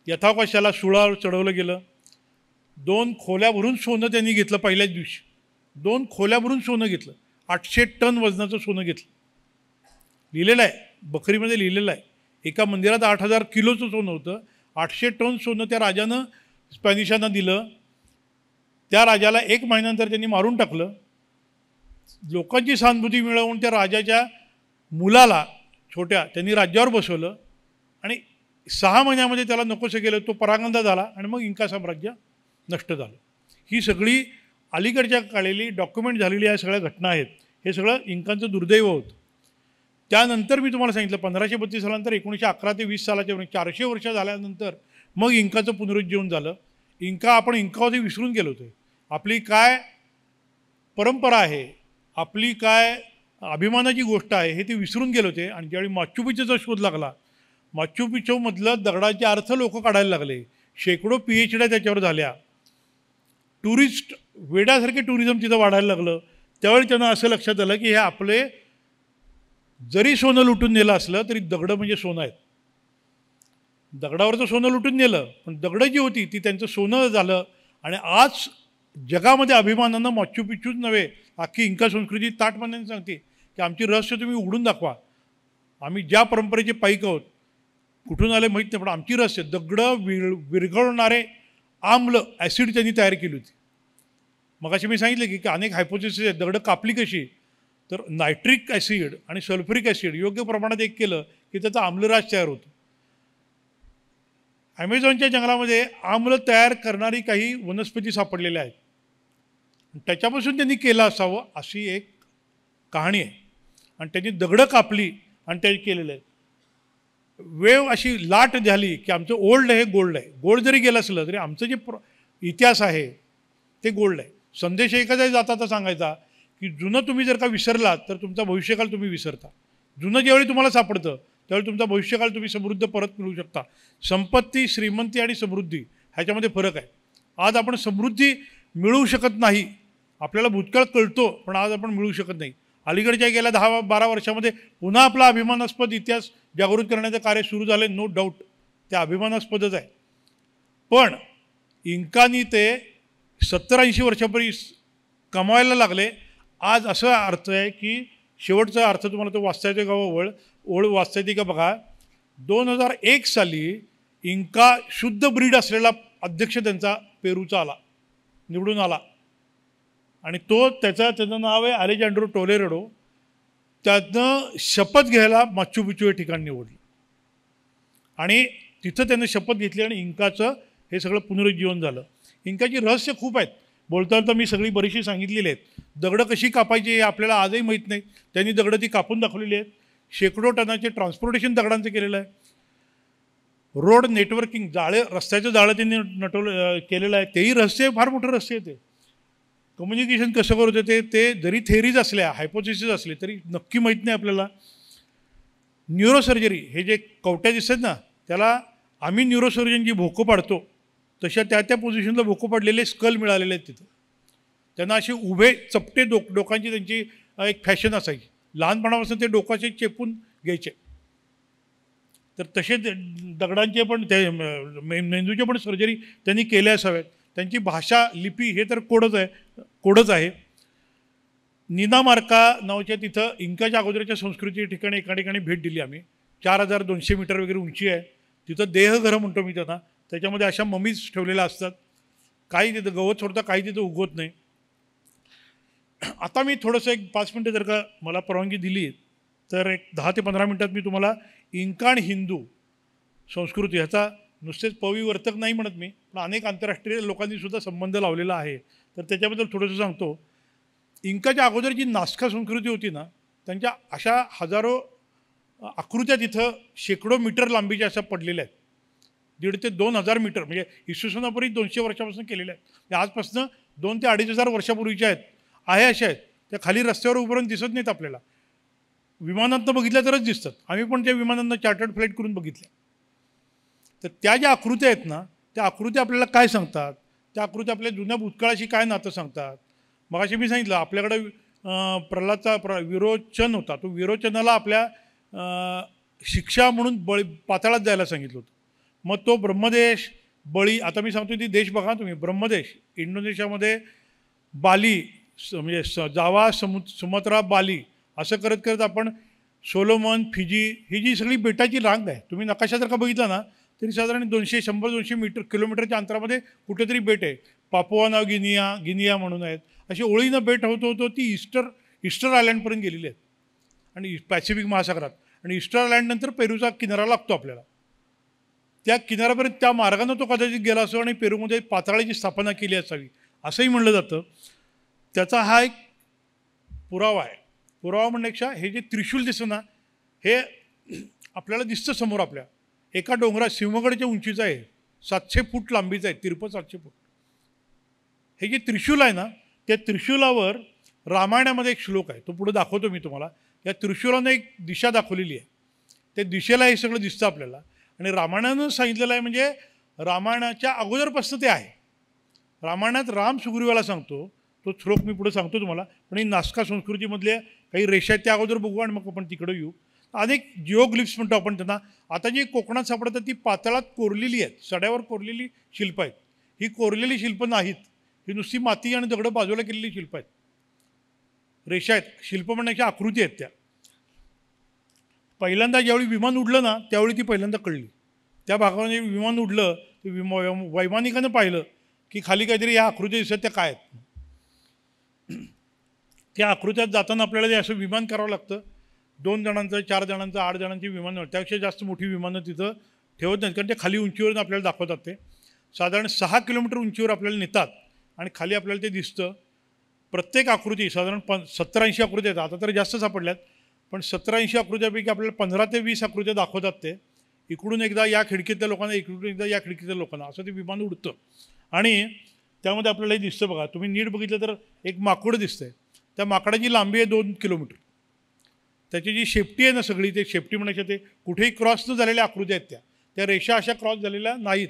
यथावकाशाला सुळावर चढवलं गेलं. 2 खोल्या भरून सोनं त्यांनी घेतलं पहिल्याच दिवशी. 2 खोल्या भरून सोनं घेतलं. 800 टन वजनाचं सोनं घेतलं. लिहिलेलं आहे, बखरीमध्ये लिहिलेलं आहे. एका मंदिरात 8000 किलोचं सोनं होतं. 800 टन सोनं त्या राजानं स्पॅनिशांना दिलं. त्या राजाला 1 महिन्यानंतर त्यांनी मारून टाकलं. लोकांची सहानुभूती मिळवून त्या राजाच्या मुलाला छोट्या त्यांनी राज्यावर बसवलं आणि 6 महिन्यामध्ये त्याला नकोसं केलं. तो परागंदा झाला आणि मग इंका साम्राज्य नष्ट झालं. ही सगळी अलीकडच्या काळेली डॉक्युमेंट झालेली या सगळ्या घटना आहेत. हे सगळं इंकांचं दुर्दैव होतं. त्यानंतर मी तुम्हाला सांगितलं 1532 सालानंतर 1911 ते 20 सालाच्या 400 वर्ष झाल्यानंतर मग इंकाचं पुनरुज्जीवन झालं. आपण इंकामध्ये विसरून गेलो होतो. आपली काय परंपरा आहे, आपली काय अभिमानाची गोष्ट आहे हे ते विसरून गेले होते. आणि ज्यावेळी माचू पिच्चूचा शोध लागला, माचू पिच्चूमधलं दगडाचे अर्थ लोक काढायला लागले. शेकडो PhD त्याच्यावर झाल्या. टुरिस्ट वेड्यासारखे टुरिझम तिथं वाढायला लागलं. त्यावेळी त्यांना असं लक्षात आलं की हे आपले जरी सोनं लुटून नेलं असलं तरी दगडं म्हणजे सोनं आहेत. दगडावरचं सोनं लुटून नेलं पण दगडं जी होती ती त्यांचं सोनं झालं. आणि आज जगामध्ये अभिमानानं माचू पिच्चूच नव्हे, अख्खी इंका संस्कृती ताटमान्याने सांगते की आमची रहस्य तुम्ही उघडून दाखवा. आम्ही ज्या परंपरेचे पाईक आहोत, कुठून आले माहीत नाही, पण आमची रहस्य दगडं विरघळणारे आम्ल ॲसिड त्यांनी तयार केली होती. मग असे मी सांगितले की अनेक हायपोथेसिस आहेत. दगडं कापली कशी, तर नायट्रिक ॲसिड आणि सल्फ्युरिक ॲसिड योग्य प्रमाणात एक केलं की त्याचा आम्लराज तयार होतो. ॲमेझॉनच्या जंगलामध्ये आम्ल तयार करणारी काही वनस्पती सापडलेल्या आहेत. त्याच्यापासून त्यांनी केलं असावं अशी एक कहाणी आहे. आणि त्यांनी दगडं कापली आणि ते केलेलं आहे. वेव अशी लाट झाली की आमचं ओल्ड हे गोल्ड आहे. गोल्ड जरी गेलं असलं तरी आमचं जे इतिहास आहे ते गोल्ड आहे. संदेश एखादा जाता सांगायचा की जुनं तुम्ही जर का विसरलात तर तुमचा भविष्यकाळ तुम्ही विसरता. जुनं ज्यावेळी तुम्हाला सापडतं त्यावेळी तुमचा भविष्यकाळ तुम्ही समृद्ध परत मिळवू शकता. संपत्ती, श्रीमंती आणि समृद्धी ह्याच्यामध्ये फरक आहे. आज आपण समृद्धी मिळवू शकत नाही. आपल्याला भूतकाळ कळतो पण आज आपण मिळवू शकत नाही. अलीकडच्या गेल्या 10-12 वर्षामध्ये पुन्हा आपला अभिमानास्पद इतिहास जागृत करण्याचं कार्य सुरू झालं, नो डाऊट. ते अभिमानास्पदच आहे. पण इंकांनी ते 70-80 वर्षापर्यंत कमावायला लागले. आज असा अर्थ आहे की शेवटचा अर्थ तुम्हाला तो वाचता येतो का, ओळ वाचता येते का बघा. 2001 साली इंका शुद्ध ब्रीड असलेला अध्यक्ष त्यांचा पेरूचा निवडून आला. आणि त्याचं नाव आहे अलेजांड्रो टोलेरेडो. त्यातनं शपथ घ्यायला माचू पिच्चू हे ठिकाण निवडलं आणि तिथं त्यानं शपथ घेतली आणि इंकाचं हे सगळं पुनरुज्जीवन झालं. इंकाची रहस्य खूप आहेत. बोलताना तर मी सगळी बरीचशी सांगितलेली आहेत. दगडं कशी कापायची हे आपल्याला आजही माहीत नाही. त्यांनी दगडं ती कापून दाखवलेली आहेत. शेकडो टनाचे ट्रान्सपोर्टेशन दगडांचं केलेलं आहे. रोड नेटवर्किंग, रस्त्याचं जाळं त्यांनी केलेलं आहे. तेही रहस्य फार मोठं रहस्य आहे. ते कम्युनिकेशन कसं करत होते ते जरी थेरीज असल्या, हायपोथेसिस असले तरी नक्की माहीत नाही आपल्याला. न्यूरोसर्जरी हे जे कवट्या दिसतात ना, त्याला आम्ही न्यूरोसर्जन जी भोकं पाडतो तशा त्या पोझिशनला भोकं पडलेले स्कल मिळालेले आहेत तिथं. त्यांना असे उभे चपटे डोकांची त्यांची एक फॅशन असायची. लहानपणापासून ते डोकाचे चेपून घ्यायचे. तर तसे दगडांचे पण ते मेंदूचे पण सर्जरी त्यांनी केल्या असाव्यात. त्यांची भाषा लिपी हे तर कोडच आहे. निनामार्का नावाच्या तिथं इंकाच्या अगोदरच्या संस्कृती ठिकाणी एका ठिकाणी भेट दिली आम्ही. 4200 मीटर वगैरे उंची आहे. तिथं देहघरं म्हणतो मी त्यांना. त्याच्यामध्ये अशा ममीज ठेवलेल्या असतात. काही तिथं गवत सोडतं, काही तिथं उगवत नाही. आता मी थोडंसं एक 5 मिनटं जर का मला परवानगी दिली तर एक 10 ते 15 मिनटात मी तुम्हाला इंका आणि हिंदू संस्कृती ह्याचा नुसतेच पविवर्तक नाही म्हणत मी, पण अनेक आंतरराष्ट्रीय लोकांनी सुद्धा संबंध लावलेला आहे. तर त्याच्याबद्दल थोडंसं सांगतो. इंकाच्या अगोदर जी नास्का संस्कृती होती ना, त्यांच्या अशा हजारो आकृत्या तिथं शेकडो मीटर लांबीच्या अशा पडलेल्या आहेत. 1,500 ते 2,000 मीटर म्हणजे इसवीसनापूर्वी 200 वर्षापासून केलेल्या आहेत. म्हणजे आजपासून 2,000 ते 2,500 वर्षापूर्वीच्या आहेत. अशा आहेत त्या खाली रस्त्यावर उभारून दिसत नाहीत आपल्याला. विमानातनं बघितल्या तरच दिसतात. आम्ही पण त्या विमानांना चार्टर्ड फ्लाईट करून बघितल्या. तर त्या ज्या आकृत्या आहेत ना, त्या आकृत्या आपल्याला काय सांगतात, त्या आकृत्या आपल्या जुन्या भूतकाळाशी काय नातं सांगतात. मगाशी मी सांगितलं आपल्याकडं प्रल्हादचा विरोचन होता. तो विरोचनाला आपल्या शिक्षा म्हणून पाताळात जायला सांगितलं होतं. मग तो ब्रह्मदेश बळी, आता मी सांगतो ती देश बघा तुम्ही. ब्रह्मदेश इंडोनेशियामध्ये, बाली म्हणजे जावा, सुमात्रा, बाली असं करत करत आपण सोलोमन, फिजी ही जी सगळी बेटाची रांग आहे. तुम्ही नकाशा जर का बघितला ना तरी साधारण 100-200 किलोमीटरच्या अंतरामध्ये कुठेतरी बेट आहे. पापुआ नाव गिनिया म्हणून आहेत. अशी ओळीनं बेट होतो ती ईस्टर आयलँडपर्यंत गेलेली आहेत आणि पॅसिफिक महासागरात. आणि ईस्टर आयलँडनंतर पेरूचा किनारा लागतो आपल्याला. त्या किनाऱ्यापर्यंत त्या मार्गानं तो कदाचित गेला असो आणि पेरूमध्ये पाताळाची स्थापना केली असावी असंही म्हणलं जातं. त्याचा हा एक पुरावा आहे. पुरावा म्हणण्यापेक्षा हे जे त्रिशूल दिसतं ना, हे आपल्याला दिसतं समोर. आपल्या एका डोंगरात सिंहगडच्या उंचीचं आहे, 700 फूट लांबीचं आहे, 700 फूट. हे जे त्रिशूल आहे ना, त्या त्रिशूलावर रामायणामध्ये एक श्लोक आहे, तो पुढे दाखवतो मी तुम्हाला. या त्रिशूलानं एक दिशा दाखवलेली आहे. त्या दिशेला हे सगळं दिसतं आपल्याला. आणि रामायणानं सांगितलेलं आहे, म्हणजे रामायणाच्या अगोदरपासून ते आहे. रामायणात राम सुग्रीवाला सांगतो, तो श्लोक मी पुढे सांगतो तुम्हाला. पण ही नास्का संस्कृतीमधल्या काही रेषा आहेत त्या अगोदर बघू आणि मग आपण तिकडं येऊ. अनेक जिओग्लिफ्स म्हणतो आपण त्यांना. आता जी कोकणात सापडतात ती पातळात कोरलेली आहेत, सड्यावर कोरलेली शिल्प आहेत. ही कोरलेली शिल्प नाहीत, ही नुसती माती आणि दगडं बाजूला केलेली शिल्प आहेत. रेषा आहेत, शिल्प म्हणण्याच्या आकृती आहेत त्या. पहिल्यांदा ज्यावेळी विमान उडलं ना त्यावेळी ती पहिल्यांदा कळली. त्या भागामध्ये विमान उडलं ते वैमानिकानं पाहिलं की खाली काहीतरी या आकृत्या दिसतात, त्या काय आहेत. त्या आकृत्यात जाताना आपल्याला ते असं विमान करावं लागतं. 2 जणांचं, 4 जणांचं, 8 जणांची विमानं. त्यापेक्षा जास्त मोठी विमानं तिथं ठेवत नाहीत, कारण ते खाली उंचीवरून आपल्याला दाखवतात. ते साधारण 6 किलोमीटर उंचीवर आपल्याला नेतात आणि खाली आपल्याला ते दिसतं. प्रत्येक आकृती साधारण 70-80 आकृत्या आहेत. आता तर जास्त सापडल्यात, पण 70-80 आकृत्यापैकी आपल्याला 15 ते 20 आकृत्या दाखवतात. ते इकडून एकदा या खिडकीतल्या लोकांना, इकडून एकदा या खिडकीतल्या लोकांना, असं ते विमान उडतं. आणि त्यामध्ये आपल्याला हे दिसतं बघा, तुम्ही नीट बघितलं तर एक माकूड दिसतंय. त्या माकडाची लांबी आहे 2 किलोमीटर. त्याची जी शेपटी आहे ना सगळी, ते शेपटी म्हणायच्या ते कुठेही क्रॉस न झालेल्या आकृत्या आहेत. त्या रेषा अशा क्रॉस झालेल्या नाहीत.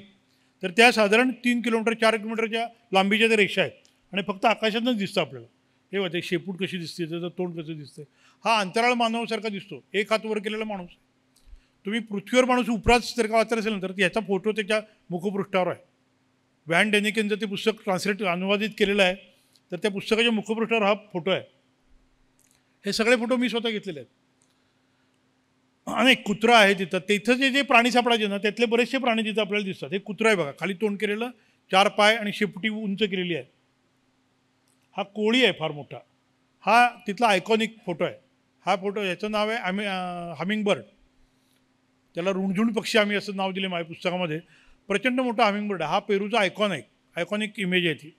तर त्या साधारण 3 किलोमीटर 4 किलोमीटरच्या लांबीच्या त्या रेषा आहेत आणि फक्त आकाशातच दिसतं आपल्याला. हे बघा, ते शेपूट कशी दिसते, त्याचं तोंड कसं दिसतं. हा अंतराळ मानवासारखा दिसतो, एक हात वर केलेला माणूस. तुम्ही पृथ्वीवर माणूस उपराच जर का वाचत असेल ना तर याचा फोटो त्याच्या मुखपृष्ठावर आहे. व्हॅन डेनिकेनचं ते पुस्तक अनुवादित केलेलं आहे, तर त्या पुस्तकाच्या मुखपृष्ठावर हा फोटो आहे. हे सगळे फोटो मी स्वतः घेतलेले आहेत. आणि कुत्रा आहे तिथं जे प्राणी सापडायचे ना त्यातले बरेचसे प्राणी तिथं आपल्याला दिसतात. हे कुत्रा आहे बघा, खाली तोंड केलेलं, 4 पाय आणि शेपटी उंच केलेली आहे. हा कोळी आहे फार मोठा. हा तिथला आयकॉनिक फोटो आहे. हा फोटो, याचं नाव आहे हमिंगबर्ड. त्याला रुणझुण पक्षी आम्ही असं नाव दिले माझ्या पुस्तकामध्ये. प्रचंड मोठा हमिंगबर्ड आहे. हा पेरूचा आयकॉनिक इमेज आहे ती.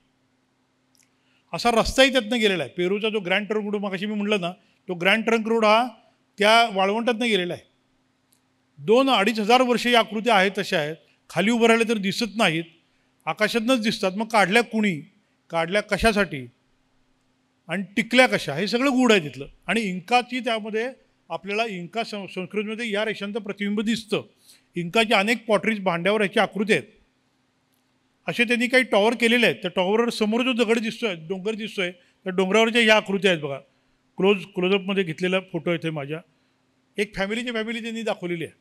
असा रस्ताही त्यातनं गेलेला आहे. पेरूचा जो ग्रँड ट्रंक रोड मगाशी मी म्हटलं ना, तो ग्रँड ट्रंक रोड हा त्या वाळवंटातनं गेलेला आहे. 2-2.5 हजार वर्ष या आकृत्या आहेत तशा आहेत. खाली उभं राहिले तर दिसत नाहीत, आकाशातनंच दिसतात. मग काढल्या कुणी, काढल्या कशासाठी आणि टिकल्या कशा, हे सगळं गूढ आहे तिथलं. आणि इंकाची त्यामध्ये आपल्याला इंका संस्कृतीमध्ये या रेषांचं प्रतिबिंब दिसतं. इंकाची अनेक पॉटरीज भांड्यावर ह्याची आकृती आहेत. असे त्यांनी काही टॉवर केलेले आहेत. त्या टॉवरवर समोर जो दगड दिसतोय, डोंगर दिसतोय, त्या डोंगरावरच्या या आकृत्या आहेत बघा. क्लोजअपमध्ये घेतलेला फोटो इथे माझ्या. एक फॅमिली त्यांनी दाखवलेली आहे.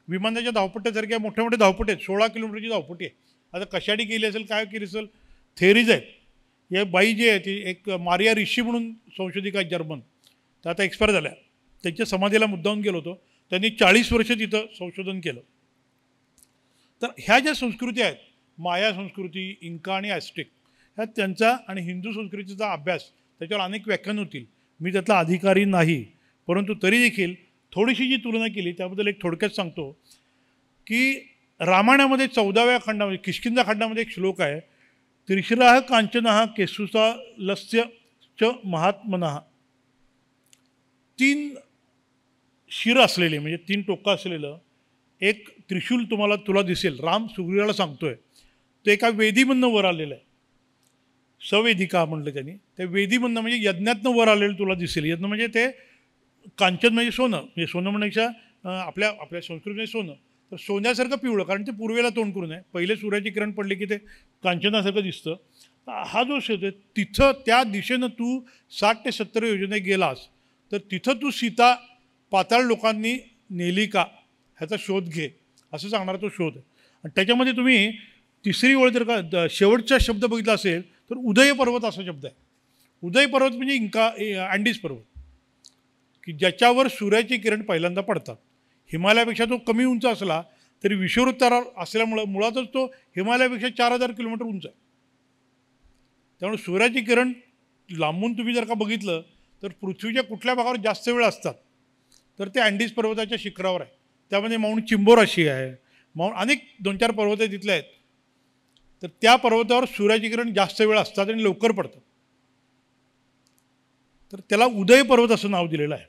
विमानाच्या धावपट्ट्यासारख्या मोठ्या मोठ्या धावपट्टी आहेत. 16 किलोमीटरची धावपट्टी आहे. आता कशासाठी केली असेल, काय केली असेल, थेअरीज आहेत. या बाई जी आहे ती एक मारिया रिशी म्हणून संशोधिका आहेत जर्मन, त्या आता एक्सपायर झाल्या. त्यांच्या समाधीला मुद्दाहून गेलो होतो. त्यांनी 40 वर्ष तिथं संशोधन केलं. तर ह्या ज्या संस्कृती आहेत, माया संस्कृती, इंका आणि ॲस्टेक, ह्या त्यांचा आणि हिंदू संस्कृतीचा अभ्यास, त्याच्यावर अनेक व्याख्यानं होतील. मी त्यातला अधिकारी नाही, परंतु तरी देखील थोडीशी जी तुलना केली त्याबद्दल एक थोडक्यात सांगतो की रामायणामध्ये 14व्या खंडामध्ये, किष्किंधा खंडामध्ये एक श्लोक आहे, त्रिशिराः कांचनः केसुसा लस्य च महात्मनः. 3 शिर असलेले, म्हणजे 3 टोकं असलेलं एक त्रिशूल तुला दिसेल. राम सुग्रीवाला सांगतोय. तो एका वेदीमधनं वर आलेलं आहे. सवेदिका म्हटलं त्यांनी. त्या वेदीमधनं म्हणजे यज्ञातनं वर आलेलं तुला दिसेल. यज्ञ म्हणजे ते कांचन म्हणजे सोनं, म्हणजे सोनं म्हणण्यापेक्षा आपल्या संस्कृतीमध्ये सोनं, तर सोन्यासारखं पिवळं, कारण ते पूर्वेला तोंड करून आहे. पहिले सूर्याची किरण पडली की ते कांचनासारखं दिसतं. हा जो शोध आहे तिथं, त्या दिशेनं तू 60 ते 70 योजने गेलास तर तिथं तू सीता पाताळ लोकांनी नेली का ह्याचा शोध घे, असं सांगणारा तो शोध आहे. आणि त्याच्यामध्ये तुम्ही तिसरी ओळ जर का शेवटचा शब्द बघितला असेल तर उदय पर्वत असा शब्द आहे. उदय पर्वत म्हणजे अँडीज पर्वत, की ज्याच्यावर सूर्याची किरण पहिल्यांदा पडतात. हिमालयापेक्षा तो कमी उंच असला तरी विषुववृत्तावर असल्यामुळं मुळातच तो हिमालयापेक्षा 4000 किलोमीटर उंच आहे. त्यामुळे सूर्याची किरण लांबून तुम्ही जर का बघितलं तर पृथ्वीच्या कुठल्या भागावर जास्त वेळ असतात तर ते अँडीज पर्वताच्या शिखरावर आहे. त्यामध्ये माउंट चिंबोराशी आहे, अनेक 2-4 पर्वत तिथले आहेत. तर त्या पर्वतावर सूर्याची किरण जास्त वेळ असतात आणि लवकर पडतात. तर त्याला उदय पर्वत असं नाव दिलेलं आहे.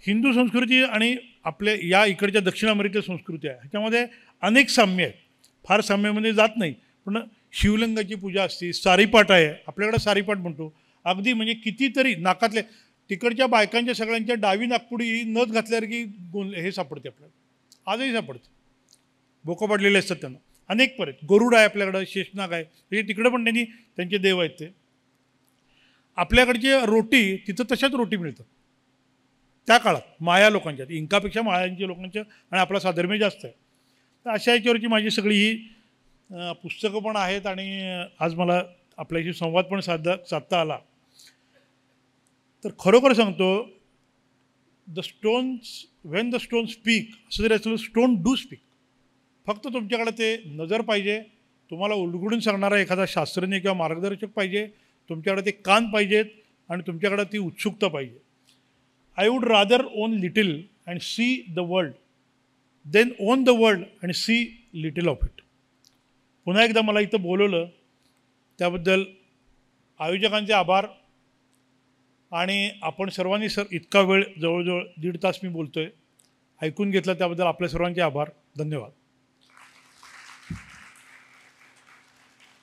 हिंदू संस्कृती आणि आपल्या या इकडच्या दक्षिण अमेरिकेच्या संस्कृती आहे, ह्याच्यामध्ये अनेक साम्य आहेत. फार साम्यामध्ये जात नाही, पण शिवलिंगाची पूजा असते, सारीपाट आहे, आपल्याकडे सारीपाट म्हणतो. अगदी म्हणजे कितीतरी नाकातले तिकडच्या बायकांच्या सगळ्यांच्या डावी नागपुडी ही नथ घातल्यावर की हे सापडते आपल्याला, आजही सापडते. बोकं पडलेले असतात त्यांना. अनेक परत गरुड आहे आपल्याकडं, शेषनाग आहे, म्हणजे तिकडं पण त्यांनी त्यांचे देव आहेत. ते आपल्याकडची रोटी तिथं तशाच रोटी मिळतात त्या काळात माया लोकांच्यात, इंकापेक्षा मायांच्या लोकांच्या, आणि आपला साधर्म्य जास्त आहे. तर अशा याच्यावरची माझी सगळी ही पुस्तकं पण आहेत. आणि आज मला आपल्याशी संवाद पण साधता आला. तर खरोखर सांगतो, व्हेन द स्टोन स्पीक असं जरी असलं, स्टोन डू स्पीक. फक्त तुमच्याकडे ते नजर पाहिजे, तुम्हाला उलगडून सांगणारा एखादा शास्त्रज्ञ किंवा मार्गदर्शक पाहिजे, तुमच्याकडे ते कान पाहिजेत आणि तुमच्याकडे ती उत्सुकता पाहिजे. I would rather own little and see the world than own the world and see little of it. पुन्हा एकदा मला इथं बोलवलं त्याबद्दल आयोजकांचे आभार. आणि आपण सर्वांनी इतका वेळ, जवळजवळ 1.5 तास मी बोलतो आहे, ऐकून घेतलं त्याबद्दल आपल्या सर्वांचे आभार. धन्यवाद.